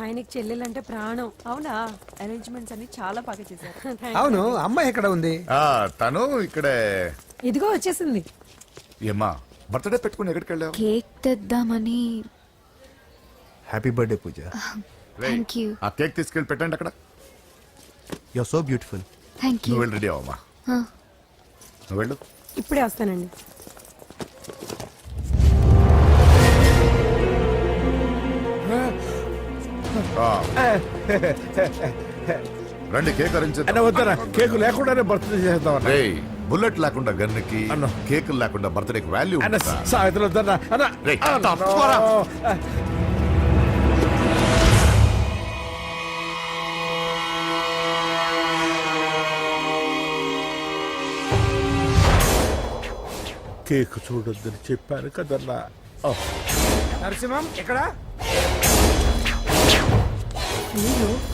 ఆయనకి చెల్లెలంటే ప్రాణం. అవునా? అరేంజ్మెంట్స్ అన్ని చాలా బాగా చేశారు. అవును, అమ్మాయి ఎక్కడ ఉంది? తను ఇక్కడే. ఇదిగో వచ్చేసింది. ఏమ్మా బర్త్డే పెట్టుకుని ఎక్కడికి వెళ్ళావు? కేక్ తెద్దామని. Happy birthday Pooja. Thank you. ఆ కేక్ తీసుకెళ్ళి పెట్టండి అక్కడ. You are so beautiful. Thank you. నువ్వు వెళ్ళి రెడీ అవమ్మా. నువ్వు వెళ్ళు. ఇప్పుడే వస్తానండి. రండి కేక్ అరేంజ్ వద్దరా, కేకు లేకుండానే బర్త్డే చేద్దాం. బుల్లెట్ లేకుండా గన్నుకి, కేక్ లేకుండా బర్త్డేకి వాల్యూ. సాయంత్రం వద్దరా. కేక్ చూడొద్దని చెప్పాను కదన్నా. నరసింహం ఎక్కడ?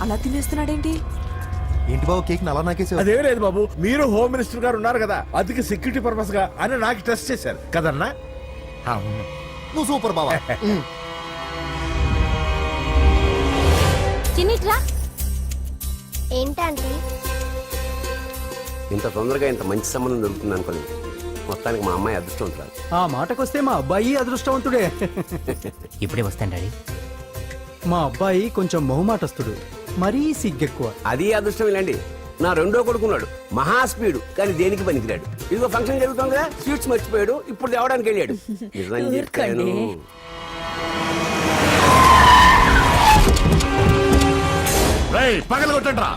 అలా తినేస్తున్నాడేంటి? ఏంటి బాబు కేక్ అలా నాకేసి? అదే లేదు బాబు, మీరు హోమ్ మినిస్టర్ గారు ఉన్నారు కదా, అందుకే సెక్యూరిటీ పర్పస్ గా అని నాకు టెస్ట్ చేశారు కదన్నా. నువ్వు సూపర్ బాబా. చిన్నిట్రా. ఏంటంటే ఇంత తొందరగా ఇంత మంచి సంబంధం దొరుకుతుంది అనుకోలేదు. మొత్తానికి మా అమ్మాయి అదృష్టవంతురాలు. ఆ మాటకొస్తే మా అబ్బాయి అదృష్టవంతుడే. ఇప్పుడే వస్తాను డాడీ. మా అబ్బాయి కొంచెం మొహమాటస్తుడు, మరీ సిగ్గెక్కువ. అది అదృష్టం ఇలాండి. నా రెండో కొడుకున్నాడు, మహా స్పీడు, కానీ దేనికి పనికిరాడు. ఇదిగో ఫంక్షన్ జరుగుతుంది కదా, స్వీట్స్ మర్చిపోయాడు, ఇప్పుడు తేవడానికి వెళ్ళాడు. నిజం చెప్పాను. పగల కొట్టండి రా.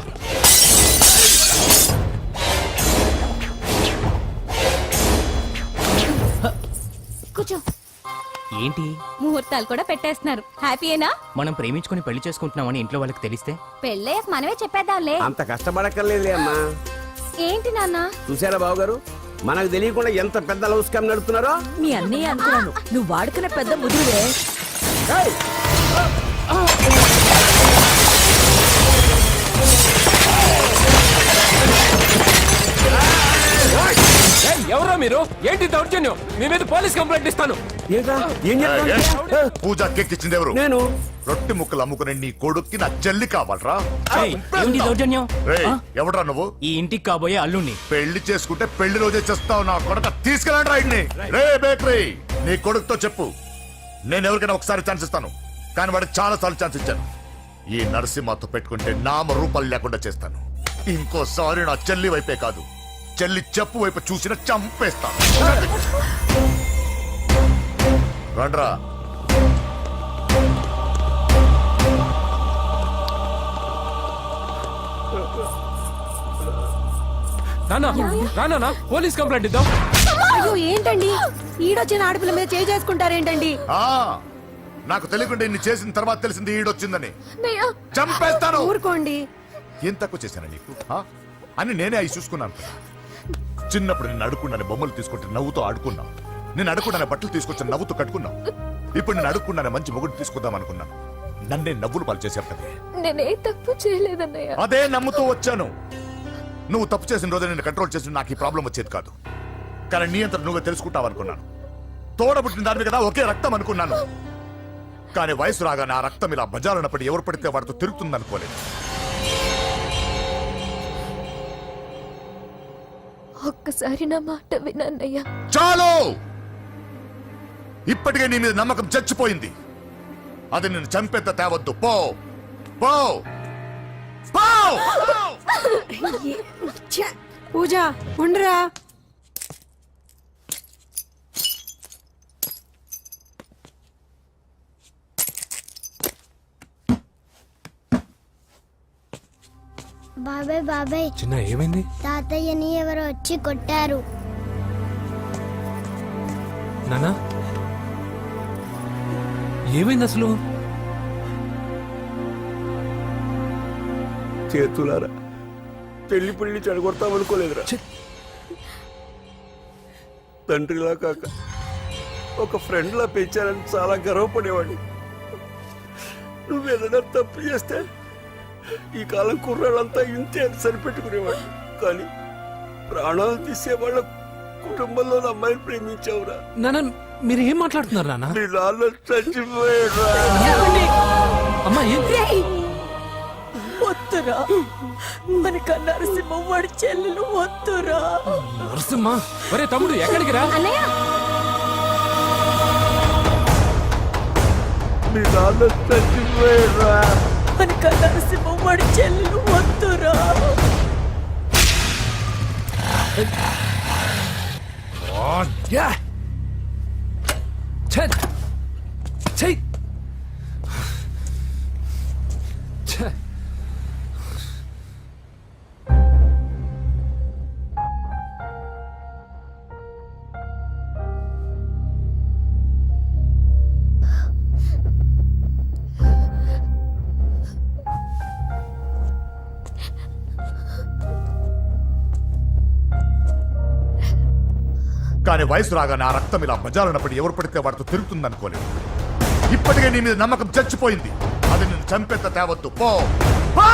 కూర్చో. ఏంటి ముహూర్తాలు కూడా పెట్టేస్తున్నారు. హ్యాపీయేనా? మనం ప్రేమించుకుని పెళ్లి చేసుకుంటున్నామని ఇంట్లో వాళ్ళకి తెలిస్తే పెళ్ళయ్యాక మనమే చెప్పేద్దాంలే. అంత కష్టపడక్కర్లేదులే అమ్మా. ఏంటి నాన్న? చూసారా బాబు గారు, మనకు తెలియకుండా ఎంత పెద్ద లవ్ స్కామ్ నడుపుతున్నారో. మీ అన్నయ్య అనుకున్నాను, నువ్వు వాడుకునే పెద్ద ముదురువే. ఎవరో మీరు? ఏంటి దౌర్జన్యం? మీ మీద పోలీస్ కంప్లైంట్ ఇస్తాను. పూజ కేక్ ఇచ్చింది ఎవరు? నేను. రొట్టె ముక్కలు అమ్ముకునే నీ కొడుక్కి నా చెల్లి కావాలరా? ఏంటి దౌర్జన్యం? ఎవడరా నువ్వు? ఈ ఇంటికి కాబోయే అల్లుణ్ణి. పెళ్లి చేసుకుంటే పెళ్లి రోజే చేస్తావు నా కొడుక. తీసుకెళ్ళండి రాయిడ్ని. రే బేకరీ, నీ కొడుకుతో చెప్పు, నేను ఎవరికైనా ఒకసారి ఛాన్స్ ఇస్తాను, కానీ వాడికి చాలా సార్లు ఛాన్స్ ఇచ్చాను. ఈ నరసింహతో పెట్టుకుంటే నామ రూపాలు లేకుండా చేస్తాను. ఇంకోసారి నా చెల్లి వైపే కాదు, చెల్లి చెప్పు వైపు చూసిన చంపేస్తాను. రండ్రా. నానా పోలీస్ కంప్లైంట్ ఇద్దాం. అయ్యో ఏంటండి, ఈడొచ్చిన ఆడపిల్ల మీద చేయి చేసుకుంటారేంటండి? నాకు తెలియకుండా ఇన్ని చేసిన తర్వాత తెలిసింది ఈడొచ్చిందని. చంపేస్తాను. ఊరుకోండి. ఏం తక్కువ చేశాను నీకు అని నేనే అవి చూసుకున్నాను. చిన్నప్పుడు నేను అడుక్కున్నాను బొమ్మలు తీసుకుంటే నవ్వుతో ఆడుకున్నావు. నేను అడుక్కున్నాను బట్టలు తీసుకొచ్చి నవ్వుతూ కట్టుకున్నావు. ఇప్పుడు నేను అడుక్కున్నాను మంచి మొగుడు తీసుకుందాం అనుకున్నాను. నన్నే నవ్వులు పాలు చేశారు కదే. నేనే తప్పు చేయలేదన్నయ్య. అదే నమ్ముతూ వచ్చాను. నువ్వు తప్పు చేసిన రోజు నేను కంట్రోల్ చేసిన నాకు ఈ ప్రాబ్లం వచ్చేది కాదు. కానీ నీ అంతా నువ్వే తెలుసుకుంటావు అనుకున్నాను. తోడబుట్టిన దాని కదా ఒకే రక్తం అనుకున్నాను. కానీ వయసు రాగానే ఆ రక్తం ఇలా బజారున్నప్పుడు ఎవరు పడితే వాడితో తిరుగుతుంది అనుకోలేదు. ఒక్కసారి నా మాట వినన్నయ్య. చాలు, ఇప్పటికే నీ మీద నమ్మకం చచ్చిపోయింది. అది నిన్ను చంపేంత తేవద్దు. పో పో పో. పూజ ఉండరా. బాబాయ్ బాబాయ్, చిన్న ఏమైంది? తాతయ్యని ఎవరో వచ్చి కొట్టారు. నానా ఏమైంది అసలు? చేతులారా పెళ్లి పెళ్లి చెడగొడతామనుకోలేదురా. తండ్రిలా కాక ఒక ఫ్రెండ్లా పెంచారని చాలా గర్వపడేవాడిని. నువ్వేదైనా తప్పు చేస్తే ఈ కాలం కుర్రాళ్ళంతా ఇంతే అని సరిపెట్టుకునేవాడు. కానీ ప్రాణాలు తీసే వాళ్ళ కుటుంబంలో అమ్మాయిని ప్రేమించావురా. నాన్న మీరు ఏం మాట్లాడుతున్నారు నాన్న? నీ నాన్న చచ్చిపోయాడు. అమ్మా వద్దురా మన కన్నారసింహ వాడి చెల్లెలు వద్దురా. నరసింహ ఒరే తమ్ముడు ఎక్కడికి రా? అన్నయ్య మీ నాన్న చచ్చిపోయారా? మన కన్నారసింహ వాడి చెల్లెలు వద్దురా. కానీ వయసు రాగానే ఆ రక్తం ఇలా బజారున్నప్పుడు ఎవరు పడితే వాడితో తిరుగుతుంది అనుకోలేదు. ఇప్పటికే నీ మీద నమ్మకం చచ్చిపోయింది. అది నిన్ను చంపేత తేవద్దు. పో పో!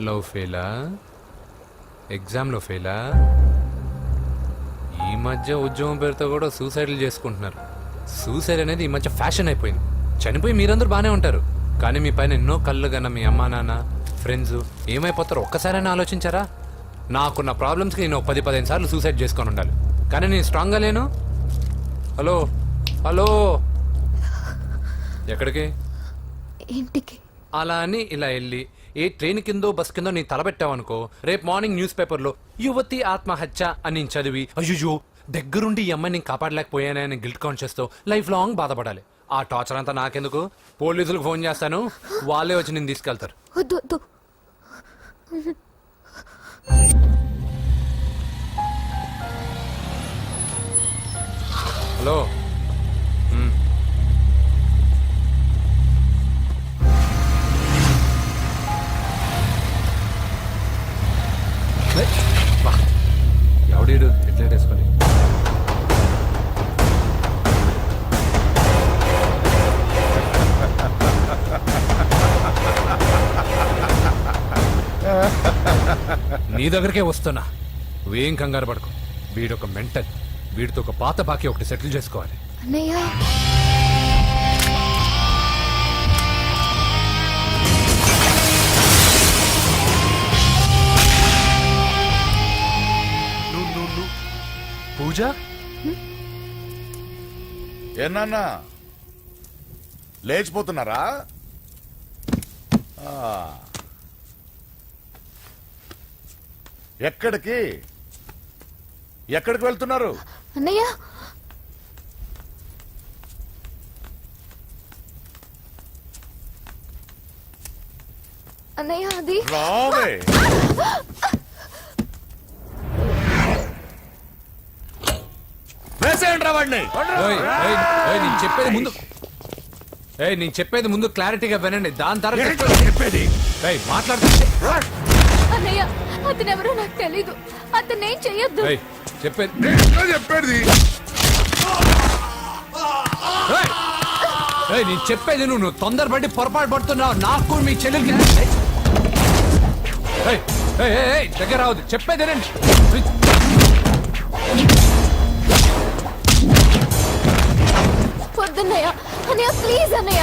లవ్ ఫెయిలా? ఎగ్జామ్లో ఫెయిలా? ఈ మధ్య ఉద్యోగం పేరుతో కూడా సూసైడ్లు చేసుకుంటున్నారు. సూసైడ్ అనేది ఈ మధ్య ఫ్యాషన్ అయిపోయింది. చనిపోయి మీరందరూ బాగానే ఉంటారు, కానీ మీ పైన ఎన్నో కళ్ళు కన్నా మీ అమ్మా నాన్న ఫ్రెండ్స్ ఏమైపోతారో ఒక్కసారైనా ఆలోచించారా? నాకున్న ప్రాబ్లమ్స్కి నేను 10-15 సార్లు సూసైడ్ చేసుకొని ఉండాలి, కానీ నేను స్ట్రాంగ్గా లేను. హలో హలో, ఎక్కడికి? ఇంటికి. అలా అని ఇలా వెళ్ళి ఏ ట్రైన్ కిందో బస్ కిందో నీ తలబెట్టావనుకో, రేపు మార్నింగ్ న్యూస్ పేపర్లో యువతి ఆత్మహత్య అని నేను చదివి అయ్యో దగ్గరుండి ఈ అమ్మాయిని నేను కాపాడలేకపోయానని గిల్ట్ కాన్షియస్ తో లైఫ్ లాంగ్ బాధపడాలి. ఆ టార్చర్ అంతా నాకెందుకు? పోలీసులకు ఫోన్ చేస్తాను, వాళ్ళే వచ్చి నేను తీసుకెళ్తారు. వద్దు వద్దు. హలో ఎవడీడు ఎట్లా వేసుకొని నీ దగ్గరికే వస్తున్నా. నువ్వేం కంగారు పడుకో. వీడొక మెంటల్. వీడితో ఒక పాత బాకీ ఒకటి సెటిల్ చేసుకోవాలి. అన్నయ్య పూజ ఏనా లేచిపోతున్నారా? ఎక్కడికి ఎక్కడికి వెళ్తున్నారు? అన్నయ్య అన్నయ్య అది రావే. వేసేయండి వాడిని. నేను చెప్పేది ముందు క్లారిటీగా వినండి, దాని తర్వాత చెప్పేది మాట్లాడుతుంటే అన్నయ్య అతనెవరో నాకు తెలీదు. అతనేం చెయ్యొద్దు. చెప్పేది చెప్పేది నేను చెప్పేది నువ్వు తొందరపడి పొరపాటు పడుతున్నావు. నాకు మీ చెల్లెలకి దగ్గర రావద్దు. చెప్పేదేనండి. వద్దన్నయ్య. అన్నయ్య ప్లీజ్ అన్నయ్య.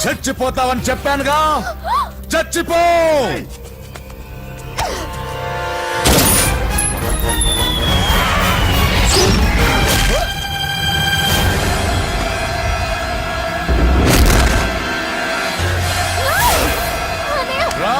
చచ్చిపోతావని చెప్పానుగా, చచ్చిపో. రా.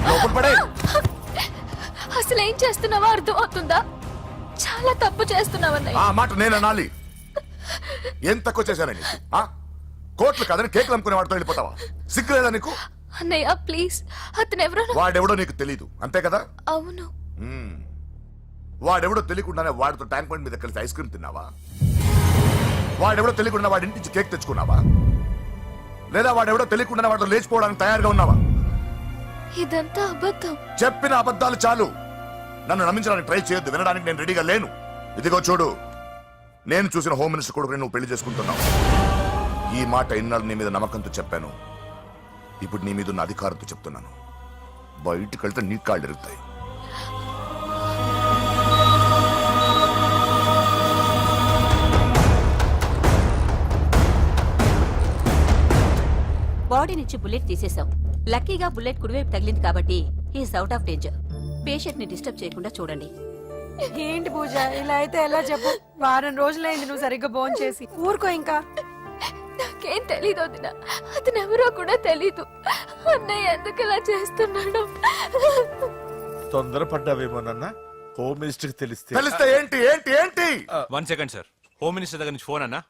లోపల పడే. అసలు ఏం చేస్తున్నావో అర్థం అవుతుందా? చాలా తప్పు చేస్తున్నావన్నయ్య. ఆ మాట నేను అనాలి. ఏం తక్కువ చేశానండి? కోట్లు కాదని కేకులు అమ్ముకునే వాడితో వెళ్ళిపోతావా? సిగ్గులేదా నీకు? అన్నయ్య ప్లీజ్, అతను ఎవరో వాడెవడో నీకు తెలీదు అంతే కదా? అవును. మ్మ్. వాడెవడో తెలియకుండానే వాడితో ట్యాంక్ బండ్ మీద కలిసి ఐస్ క్రీమ్ తిన్నావా? వాడెవడో తెలియకుండా వాడి ఇంటి నుంచి కేక్ తెచ్చుకున్నావా? లేదా వాడెవడో తెలియకుండానే వాడితో లేచిపోవడానికి తయారుగా ఉన్నావా? ఇదంతా అబద్ధం. చెప్పిన అబద్ధాలు చాలు. నన్ను నమ్మించడానికి ట్రై చేయొద్దు. వినడానికి నేను రెడీగా లేను. ఇదిగో చూడు, నేను చూసిన హోమ్ మినిస్టర్ కొడుకుని నువ్వు పెళ్లి చేసుకుంటున్నావు. ఈ మాట ఇన్నాళ్ళు నీ మీద నమ్మకంతో చెప్పాను. ఇప్పుడు నీ మీద ఉన్న అధికారంతో చెప్తున్నాను. బయటికి వెళ్తే నీ కాళ్ళు ఎరుగుతాయి. బాడీ నుంచి బుల్లెట్ తీసేశాం. లక్కీగా బుల్లెట్ కుడివైపు తగిలింది కాబట్టి he's out of danger. Patient ని డిస్టర్బ్ చేయకుండా చూడండి. ఏంటి పూజ, ఇలా అయితే ఎలా చెప్పు? వారం రోజులైంది నువ్వు సరిగ్గా భోంచేసి చేసి. ఊరుకో ఇంకా. నాకేం తెలీదు వదిన, అతను ఎవరో కూడా తెలీదు. అన్నయ్య ఎందుకు ఇలా చేస్తున్నాడు? తొందరపడ్డావేమోనన్నా. హోమ్ మినిస్టర్ తెలిస్తే తెలిస్తే ఏంటి ఏంటి ఏంటి? 1 సెకండ్ సార్, హోమ్ మినిస్టర్ దగ్గర నుంచి ఫోన్ అన్నా.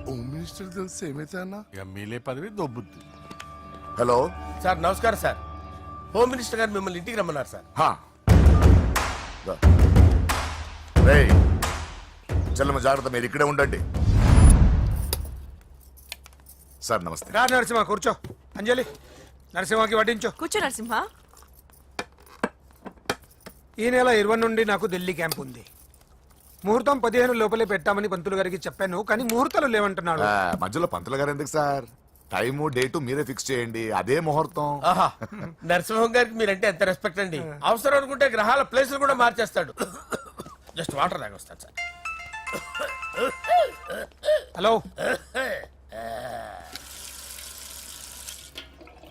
హోమ్ మినిస్టర్ తెలిస్తే ఏమైతే అన్నా? ఎమ్మెల్యే పదవి దొబ్బుద్ది. హలో సార్ నమస్కారం సార్. హోమ్ మినిస్టర్ గారు మిమ్మల్ని ఇంటికి రమ్మన్నారు సార్. చెల్లమ్మ జాగ్రత్త, మీరు ఇక్కడే ఉండండి. సార్ నమస్తే. రా నరసింహ కూర్చో. అంజలి నరసింహకి వడ్డించు. కూర్చో నరసింహ. ఈ నెల 20 నుండి నాకు ఢిల్లీ క్యాంప్ ఉంది. ముహూర్తం 15 లోపలే పెట్టామని పంతులు గారికి చెప్పాను, కానీ ముహూర్తాలు లేవంటున్నాడు. మధ్యలో పంతులు గారు ఎందుకు సార్? టైము డేటు మీరే ఫిక్స్ చేయండి, అదే ముహూర్తం. నరసింహం గారికి మీరంటే ఎంత రెస్పెక్ట్ అండి. అవసరం అనుకుంటే గ్రహాల ప్లేసులు కూడా మార్చేస్తాడు. జస్ట్ వాటర్ తాగొస్తాను సార్. హలో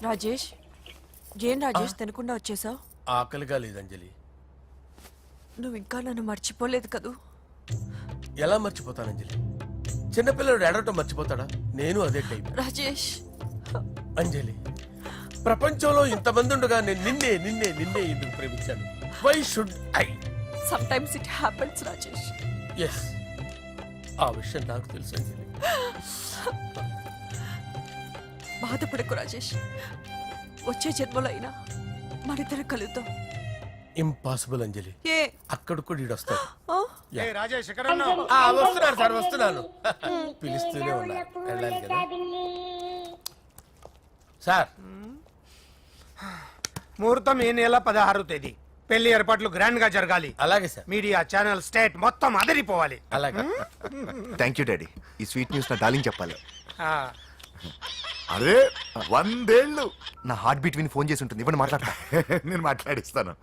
రాజేష్, ఏం రాజేష్ తినకుండా వచ్చేసావు? ఆకలిగా లేదు అంజలి. నువ్వు ఇంకా నన్ను మర్చిపోలేదు కదూ? ఎలా మర్చిపోతాను అంజలి? చిన్నపిల్లడు ఏడవటం మర్చిపోతాడా? నేను అదే టైప్. రాజేష్ అంజలి, ప్రపంచంలో ఇంతమంది ఉండగా నేను నిన్నే నిన్నే నిన్నే ఎందుకు ప్రేమించాను? Why should I? Sometimes it happens Rajesh. Yes, ఆ విషయం నాకు తెలుసు అంజలి. బాధపడకు రాజేష్, వచ్చే జన్మలో అయినా మనిద్దరు కలుద్దాం. ఇంపాసిబుల్ అంజలి. ఏ అక్కడ కూడా ఈడు వస్తాడు. ఆ? రాజేష్ వస్తున్నాను సార్, వస్తున్నాను. పిలుస్తూనే ఉన్నారు, వెళ్ళాలి కదా సార్. ముహూర్తం ఈ నెల 16వ తేదీ. పెళ్లి ఏర్పాట్లు గ్రాండ్ గా జరగాలి. అలాగే సార్. మీడియా ఛానల్ స్టేట్ మొత్తం అదిరిపోవాలి. అలాగే. Thank you daddy. ఈ స్వీట్ న్యూస్ నా డార్లింగ్ చెప్పాలి. అరే 100 ఏళ్ళు. నా హార్ట్ బీట్ విని ఫోన్ చేసి ఉంటుంది, ఇవ్వండి మాట్లాడతా. నేను మాట్లాడిస్తాను.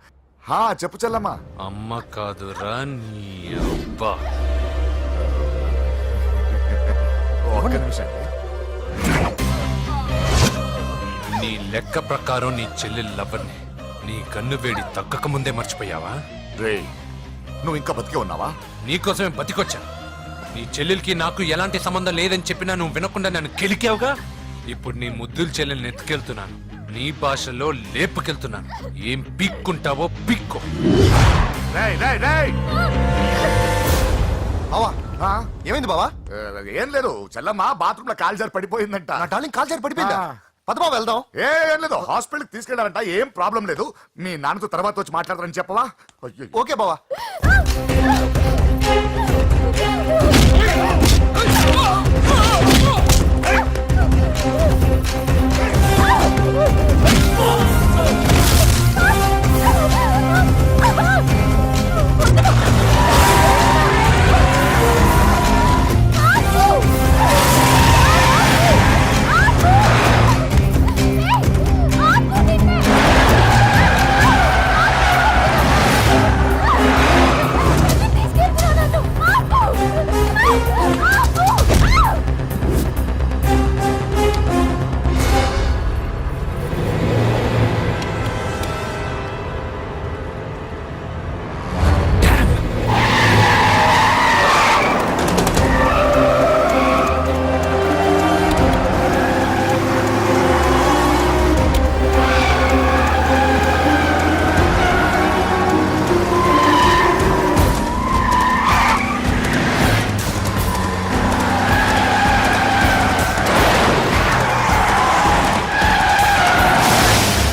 చెప్పు చెల్లమ్మా. అమ్మ కాదురా నీ అబ్బా. ఒక్క నిమిషం. నీ లెక్క ప్రకారం నీ చెల్లి లవ్వర్ని నీ కన్ను వేడి తగ్గక ముందే మర్చిపోయావా? రే, నువ్వు ఇంకా బతికే ఉన్నావా? నీకోసమే బతికొచ్చా. నీ చెల్లెలకి నాకు ఎలాంటి సంబంధం లేదని చెప్పినా నువ్వు వినకుండా నన్ను కెలికావుగా. ఇప్పుడు నీ ముద్దుల చెల్లెల్ని ఎత్తుకెళ్తున్నాను, నీ భాషలో లేపుకెళ్తున్నాను. ఏం పీక్కుంటావో పీక్కో. రేయ్, రేయ్, రేయ్. బావా ఆ? ఏమైంది బావా? ఏం లేదు చెల్లమ్మ బాత్రూమ్ లో కాలు జారి పడిపోయిందంట. నా డార్లింగ్ కాల్ చేరి పడిపోయిందా? ఆ. పద బావ వెళ్దాం. ఏం లేదు హాస్పిటల్కి తీసుకెళ్లారంట. ఏం ప్రాబ్లం లేదు. మీ నాన్నతో తర్వాత వచ్చి మాట్లాడతారని చెప్పవా? అయ్యో. ఓకే బావా.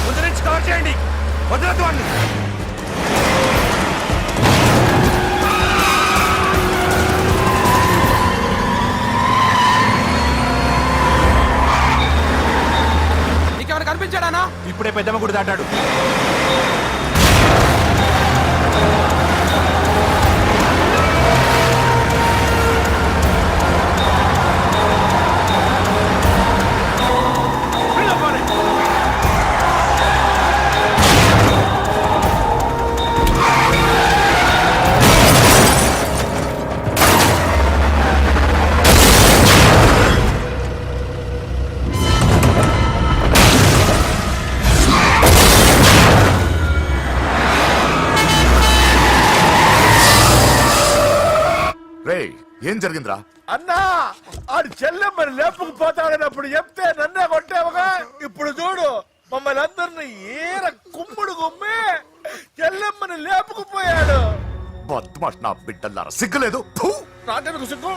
ముందు నుంచి కవర్ చేయండి, వదలొద్దు వాడిని. నీకేమైనా కనిపించాడానా? ఇప్పుడే పెద్దమ్మ గుడి దాటాడు. రేయ్ ఏం జరిగిందిరా? అన్నా ఆడు చెల్లెమ్మని లేపుకుపోతాడనప్పుడు చెప్తే నన్నే కొట్టావుగా. ఇప్పుడు చూడు మమ్మల్ని అందరిని ఏర కుమ్ముడు కుమ్మి చెల్లెమ్మని లేపుకుపోయాడు. బద్మాష్ నా బిడ్డల్లారా, సిగ్గులేదు. ఫు! నాకెందుకు సిగ్గు?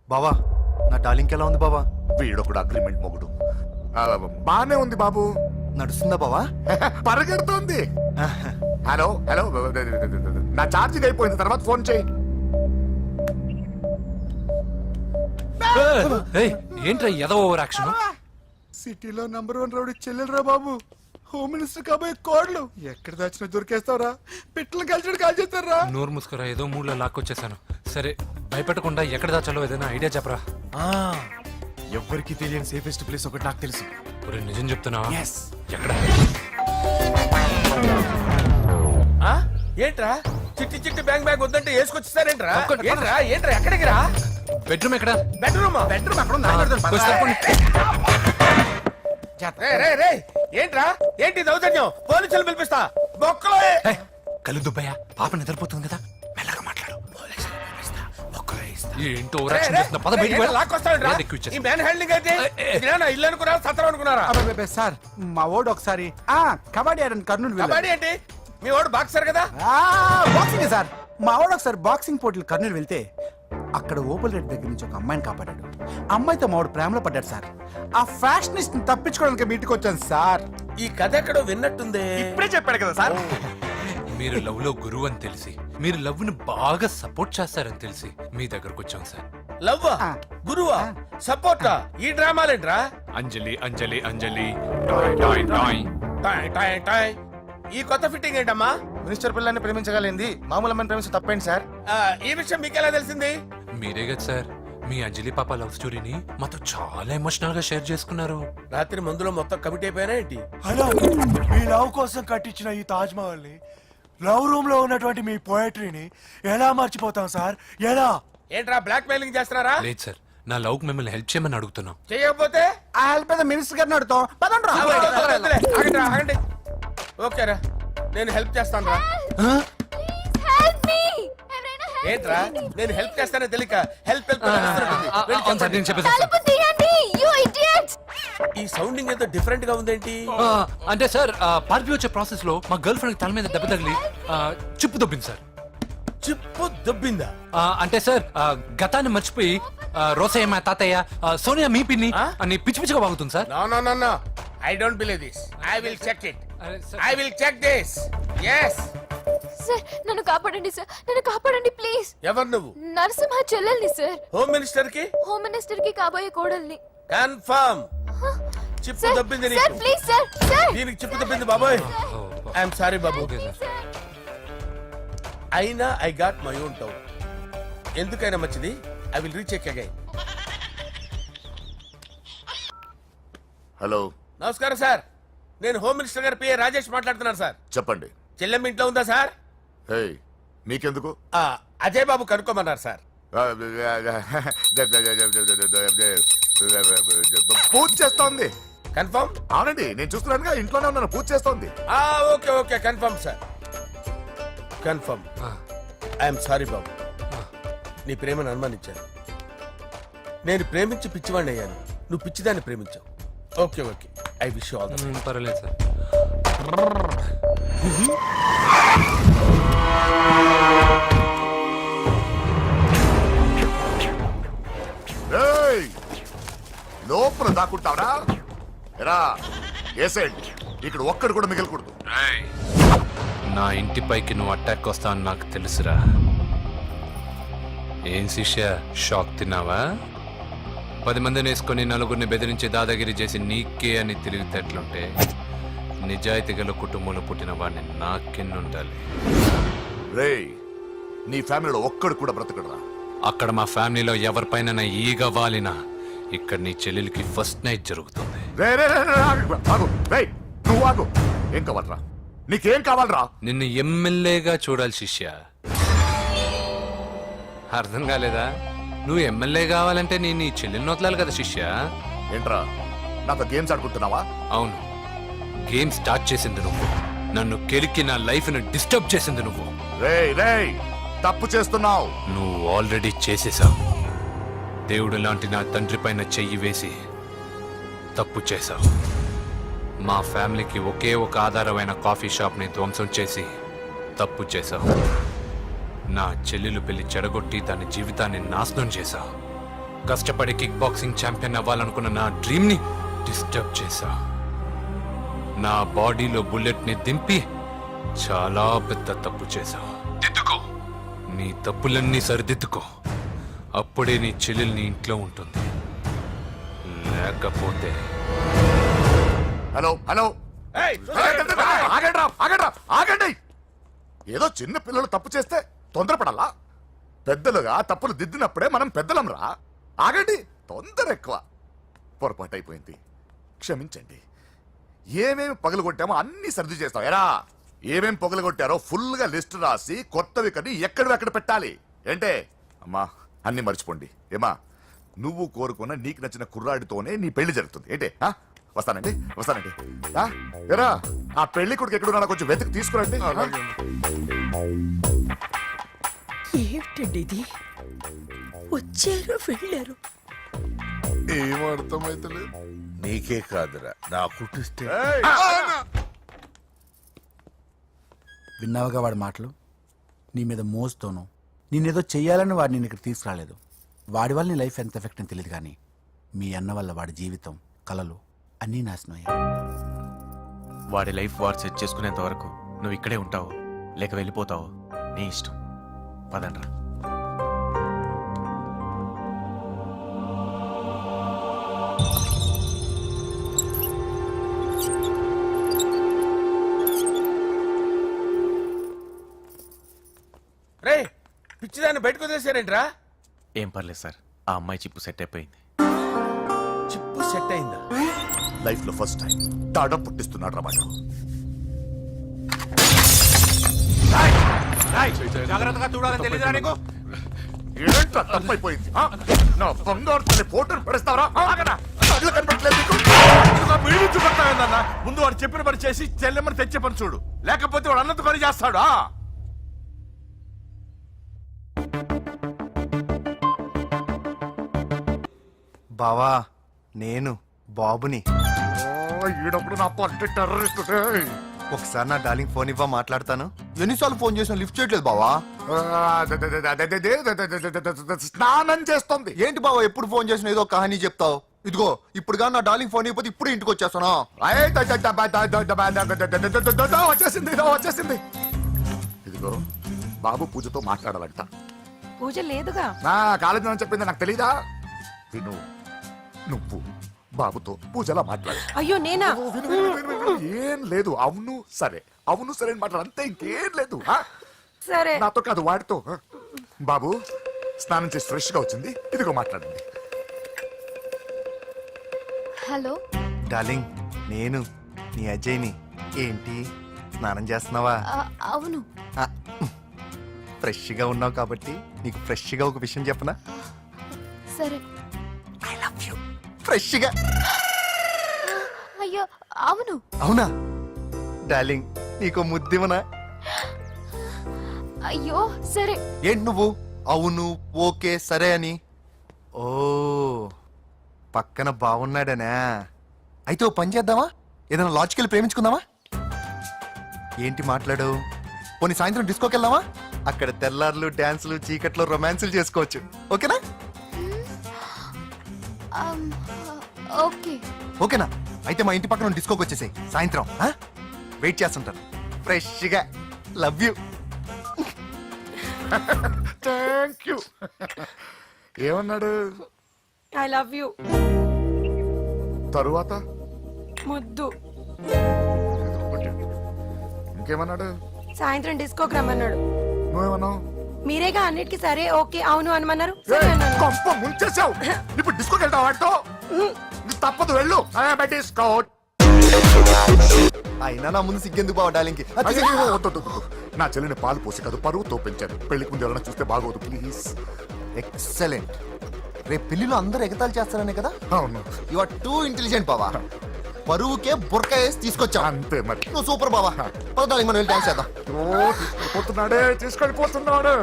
బావా నా డార్లింగ్ ఎలా ఉంది బావా? వీడొకడు అగ్రిమెంట్ మొగుడు. బానే ఉంది బాబు. నడుస్తుందా బావా? పరిగెడుతోంది. హలో హలో, నా ఛార్జింగ్ అయిపోయింది, తర్వాత ఫోన్ చేయి. ఏయ్, ఏంట్రా ఎదవ ఓవర్ యాక్షన్? సిటీలో నంబర్ 1 రౌడీ చెల్లెలరా బాబు. హోమ్ మినిస్టర్ కాబోయే కోడ్లు ఎక్కడ దాచినా దొరికేస్తావరా? పిట్టలు కలిసి కాల్ చేస్తారా? నోరు ముసుకురా, ఏదో మూడ్లో లాక్కొచ్చేసాను. సరే భయపెట్టకుండా ఎక్కడ దాచాలో ఏదైనా ఐడియా చెప్పరా. ఎవ్వరికి తెలియని సేఫెస్ట్ ప్లేస్ ఒకటి నాకు తెలుసు. ఒరే, నిజం చెప్తున్నావా? ఎక్కడ? ఏంట్రా చిట్టి చిట్టి బ్యాంగ్ బ్యాగ్ వద్దంటే వేసుకొచ్చిస్తారేంట్రా? ఏంట్రా ఏంట్రా ఎక్కడికి రా? బెడ్రూమ్ ఎక్కడ? బెడ్రూమ్ అక్కడ ఉందా? కొంచెం తప్పండి. ఏంట్రా ఏంటి దౌర్జన్యం? పోలీసులు పిలిపిస్తా. బొక్కలో ఏయ్, కళ్ళు దుబ్బయ్యా, పాప నిద్రపోతుంది కదా, మెల్లగా మాట్లాడు. ఏంటో ఓవర్ యాక్షన్ చేస్తున్నా, పద బయటికి వెళ్ళు. లాక్కొస్తాడు. ఏది ఎక్కువ ఇచ్చేస్తా. ఈ మ్యాన్ హ్యాండ్లింగ్ అయితే ఇదేనా ఇల్లు అనుకున్నారా, సత్రం అనుకున్నారా? సార్ మా ఓడు ఒకసారి కబడ్డీ ఆడని కర్నూలు కబడ్డీ ఏంటి? మీ వాడు బాక్సర్ కదా? Boxing sir. మా వాడు ఒకసారి బాక్సింగ్ పోటీలు కర్నూలు వెళ్తే అక్కడ ఓపెల్ రెడ్డి దగ్గర నుంచి ఒక అమ్మాయిని కాపాడాడు. అమ్మాయితో మా వాడు ప్రేమలో పడ్డాడు సార్. ఆ ఫ్యాషనిస్ట్ తప్పించుకోవడానికి మీటికి వచ్చాను సార్. ఈ కథ ఎక్కడో విన్నట్టుంది. ఇప్పుడే చెప్పాడు కదా సార్. మీరు లవ్ లో గురువు అని తెలిసి, మీరు లవ్ ను బాగా సపోర్ట్ చేస్తారని తెలిసి మీ దగ్గరకు వచ్చాం సార్. లవ్వా గురువా సపోర్టా? ఈ డ్రామాలేంట్రా? అంజలి అంజలి అంజలి టాయ్ టాయ్ టాయ్. టాయ్ టాయ్ టాయ్. ఈ కొత్త ఫిట్టింగ్ ఏంటమ్మా? మినిస్టర్ పిల్లల్ని ప్రేమించగలిగింది మామూలు అమ్మని ప్రేమించడం తప్పేంటి సార్? ఈ విషయం మీకెలా తెలిసింది? మీరే కదా సార్ మీ అంజలి పాప లవ్ స్టోరీని మాతో చాలా ఎమోషనల్ గా షేర్ చేసుకున్నారు. రాత్రి మందులో మొత్తం కమిటీ అయిపోయినా ఏంటి? హలో, మీ లవ్ కోసం కట్టించిన ఈ తాజ్ మహల్ ని, లవ్ రూమ్ లో ఉన్నటువంటి మీ పోయట్రీని ఎలా మర్చిపోతాం సార్? ఎలా? ఏంట్రా బ్లాక్ మెయిలింగ్ చేస్తున్నారా? లేదు సార్, నా లవ్ మిమ్మల్ని హెల్ప్ చేయమని అడుగుతున్నాం. చేయకపోతే ఆ హెల్ప్ ఏదో మినిస్టర్ గారిని అడుగుతాం. పదండి రా. వద్దులే, ఆగండి రా, ఆగండి. ఓకేరా, నేను హెల్ప్ చేస్తాను రా. ఏంట్రా నేను హెల్ప్ చేస్తానో తెలియక హెల్ప్ హెల్ప్ అవును సార్, నేను చెప్పేసి ఈ సౌండింగ్ ఏదో డిఫరెంట్ గా ఉందేంటి? అంటే సార్ పార్టీ వచ్చే ప్రాసెస్ లో మా గర్ల్ ఫ్రెండ్ తల మీద దెబ్బ తగిలి చిప్పు దొబ్బింది సార్. చిప్పు దొబ్బిందా? అంటే సార్ గతాన్ని మర్చిపోయి రోసయ్య మా తాతయ్య సోనియా మీ పిన్ని అని పిచ్చి పిచ్చిగా వాగుతుంది sir. No I don't believe this. I will check it. I will check this. yes sir నన్ను కాపాడండి సార్, నన్ను కాపాడండి ప్లీజ్. ఎవరు నువ్వు? నరసింహ చెల్లెల్ని సార్, హోమ్ మినిస్టర్ కి హోమ్ మినిస్టర్ కి కాబోయే కోడల్ని. కన్ఫర్మ్ చిప్పు దొబ్బింది సార్ నీకు. ప్లీజ్ సార్, సార్ దీనికి చిప్పు దొబ్బింది బాబోయ్. ఐఎమ్ సారీ బాబు. అయినా I got my own town. ఎందుకైనా మంచిది, I will recheck again. Hello, నమస్కారం సార్, నేను హోమ్ మినిస్టర్ గారి పిఏ రాజేష్ మాట్లాడుతున్నాను సార్. చెప్పండి. చెల్లెమ్మ ఇంట్లో ఉందా సార్? హే, మీకెందుకు? అజయ్ బాబు కనుక్కోమన్నారు సార్. పూజ చేస్తోంది. కన్ఫర్మ్? అవునండి, నేను చూస్తున్నానుగా, ఇంట్లోనే ఉన్నాను, పూజ చేస్తోంది. Okay okay confirm sir, confirm. I'm sorry బాబు, నీ ప్రేమను అనుమానించాను. నేను ప్రేమించి పిచ్చివాడిని అయ్యాను, నువ్వు పిచ్చిదాన్ని ప్రేమించావు. Okay okay, I wish all the best. పర్వాలేదు సార్. ఏయ్, లోపల దాక్కుంటావరా? ఎరా ఏసెంట్, ఇక్కడ ఒక్కడు కూడా మిగలకూడదు. నా ఇంటిపైకి నువ్వు అటాక్ వస్తా అని నాకు తెలుసురా. ఏం శిష్య, షాక్ తిన్నావా? 10 మందిని వేసుకొని నలుగురిని బెదిరించి దాదాగిరి చేసి నీకే అని తిరిగితేట్లుంటే నిజాయితీ గల కుటుంబంలో పుట్టిన వాడిని నాకెన్నుండాలి. రేయ్, నీ ఫ్యామిలీలో ఒక్కడు కూడా బ్రతకడరా? అక్కడ మా ఫ్యామిలీలో ఎవరిపైన ఈగ వాలినా ఇక్కడ నీ చెల్లెలికి ఫస్ట్ నైట్ జరుగుతుంది. నువ్వు ఆగు. ఏం కావాలరా? నీకేం కావాలరా? నిన్ను ఎమ్మెల్యేగా చూడాలి శిష్య. అర్థం కాలేదా? నువ్వు ఎమ్మెల్యే కావాలంటే నేను నీ చెల్లెల్ని వదలాలి కదా శిష్య. ఏంట్రా, నాతో గేమ్స్ ఆడుకుంటున్నావా? అవును, గేమ్ స్టార్ట్ చేసింది నువ్వు. నన్ను కెలికి నా లైఫ్ ను డిస్టర్బ్ చేసింది నువ్వు. రేయ్ రేయ్, తప్పు చేస్తున్నావు. నువ్వు ఆల్రెడీ చేసేసావు. దేవుడు లాంటి నా తండ్రి పైన చెయ్యి వేసి తప్పు చేశావు. మా ఫ్యామిలీకి ఒకే ఒక ఆధారమైన కాఫీ షాప్ ని ధ్వంసం చేసి తప్పు చేశావు. నా చెల్లెలు పెళ్లి చెడగొట్టి దాని జీవితాన్ని నాశనం చేశావు. కష్టపడి కిక్ బాక్సింగ్ ఛాంపియన్ అవ్వాలనుకున్న నా డ్రీమ్ ని డిస్టర్బ్ చేశావు. నా బాడీలో బుల్లెట్ ని దింపి చాలా పెద్ద తప్పు చేశావు. దిద్దుకో, నీ తప్పులన్నీ సరిదిద్దుకో. అప్పుడే నీ చెల్లెలు నీ ఇంట్లో ఉంటుంది. లేకపోతే హలో హలో, ఆగండి. ఏదో చిన్న పిల్లలు తప్పు చేస్తే తొందరపడాలా? పెద్దలుగా తప్పులు దిద్దినప్పుడే మనం పెద్దలంరా. ఆగండి, తొందర ఎక్కువ. పొరపాటు అయిపోయింది, క్షమించండి. ఏమేమి పగలగొట్టామో అన్ని సర్ది చేస్తాం. ఎరా, ఏమేమి పగలగొట్టారో ఫుల్ గా లిస్ట్ రాసి కొత్తవి కని ఎక్కడ పెట్టాలి. ఏంటే అమ్మా, అన్ని మర్చిపోండి. ఏమా, నువ్వు కోరుకున్న నీకు నచ్చిన కుర్రాడితోనే నీ పెళ్లి జరుగుతుంది. ఏంటే వస్తానండి. ఎరా, ఆ పెళ్లి కొడుకు ఎక్కడున్నా కొంచెం వెతికి తీసుకురండి. ఏమిటండి ఇది? వచ్చారు వెళ్ళారు. ఏం అర్థమైతలేదు. నీకే కాదురా, నా కుట్టిస్తే. విన్నావుగా వాడి మాటలు? నీ మీద మోజుతోనూ నేనేదో చెయ్యాలని వాడిని నేను ఇక్కడ తీసుకురాలేదు. వాడి వల్ల నీ లైఫ్ ఎంత ఎఫెక్ట్ అని తెలియదు, కానీ మీ అన్న వల్ల వాడి జీవితం, కలలు అన్నీ నాశనం అయ్యాయి. వాడి లైఫ్ వాడు సెట్ చేసుకునేంత వరకు నువ్వు ఇక్కడే ఉంటావు, లేక వెళ్ళిపోతావు, నీ ఇష్టం. పదండ్రా. రే, పిచ్చిదాన్ని బయటకు వదిలేసారేంట్రా? ఏం పర్లేదు సార్, ఆ అమ్మాయి చిప్పు సెట్ అయిపోయింది. చిప్పు సెట్ అయిందా? లైఫ్ లో ఫస్ట్ టైం తాడం పుట్టిస్తున్నాడు రా వాడు. జాగ్రత్తగా చూడాలని తెలియదురా నీకు? ఏంట్రా తప్పైపోయింది? నా బంగారు తల్లి ఫోటోలు పడేస్తావరా? కళ్ళు కనపడట్లేదు నీకు? ముందు వాడు చెప్పిన పని చేసి చెల్లెమ్మని తెచ్చే పని చూడు, లేకపోతే వాడు అన్నంత పని చేస్తాడు. బావా, నేను బాబుని. ఈడప్పుడు నా పట్టు టెర్రరిస్ట్. ఒకసారి నా డార్లింగ్ ఫోన్ ఇవ్వ, మాట్లాడతాను. ఎన్నిసార్లు ఫోన్ చేసినా లిఫ్ట్ చేయట్లేదు బావా. స్నానం చేస్తుంది. ఏంటి బావ ఎప్పుడు ఫోన్ చేసిన ఏదో కహానీ చెప్తావు? ఇదిగో ఇప్పుడు నా డార్లింగ్ ఫోన్ అయిపోతే ఇప్పుడు ఇంటికి వచ్చేస్తాను. వచ్చేసింది వచ్చేసింది. ఇదిగో బాబు పూజతో మాట్లాడాలంట. పూజ లేదుగా. నా కాలేజీ అని చెప్పింది నాకు తెలీదా? విను, నువ్వు బాబుతో పూజలా మాట్లాడు. అయ్యో నేనా? విను, విను, విను, విను, విను. ఏం లేదు. అవును సరే అని మాట్లాడు, అంతే, ఇంకేం లేదు. సరే. నాతో కాదు, వాడితో. బాబు స్నానం చేసి ఫ్రెష్ గా వచ్చింది, ఇదిగో మాట్లాడండి. హలో డార్లింగ్, నేను నీ అజయ్ని. ఏంటి స్నానం చేస్తున్నావా? అవును. ఫ్రెష్ గా ఉన్నావు కాబట్టి నీకు ఫ్రెష్ గా ఒక విషయం చెప్పనా? సరే. I love you. ఫ్రెష్ గా. అయ్యో అవును. అవునా డార్లింగ్, నీకు ముద్దివనా? అయ్యో సరే. ఏంటి నువ్వు అవును ఓకే సరే అని? ఓ పక్కన బాగున్నాడనా? అయితే ఓ పని చేద్దామా? ఏదైనా లాజికల్ ప్రేమించుకుందామా? ఏంటి మాట్లాడు? పోనీ సాయంత్రం డిస్కోకి వెళ్దామా? అక్కడ తెల్లార్లు డాన్సులు చీకట్లో రొమాన్సులు చేసుకోవచ్చు. ఓకేనా? ఓకే. ఓకేనా? అయితే మా ఇంటి పక్కన డిస్కోకి వచ్చేసాయి సాయంత్రం. వెయిట్ చేస్తుంటాను ఫ్రెష్గా. Love you. Thank you. ఏమన్నాడు? I love you. తరువాత ముద్దు. ఇంకేమన్నాడు? సాయంత్రం డిస్కోకి రమ్మన్నాడు. నువ్వేమన్నావు? మీరేగా అన్నిటికీ సరే ఓకే అవును అనమన్నారు. సరే అన్నాను. కొంప ముంచేసావు. ఇప్పుడు డిస్కోకి వెళ్తావు వాటితో? తప్పదు, వెళ్ళు. డిస్కో. అయినా నా ముందు సిగ్గెందుకు బావ డార్లింగ్? నా చెల్లిని పాలు పోసి కాదు పరువుతో పెంచాను. పెళ్లికి ముందు ఎవరైనా చూస్తే బాగోదు ప్లీజ్. ఎక్సలెంట్. రేపు పెళ్లిలో అందరూ ఎగతాళి చేస్తారనే కదా? అవును. యు ఆర్ టూ ఇంటెలిజెంట్ బావా. పరువుకే బుర్క వేసి తీసుకొచ్చా. అంతే మరి. నువ్వు సూపర్ బావా. పదాలి మనం వెళ్ళి డాన్స్ చేద్దాం. పోతున్నాడే, తీసుకెళ్ళిపోతున్నాడు.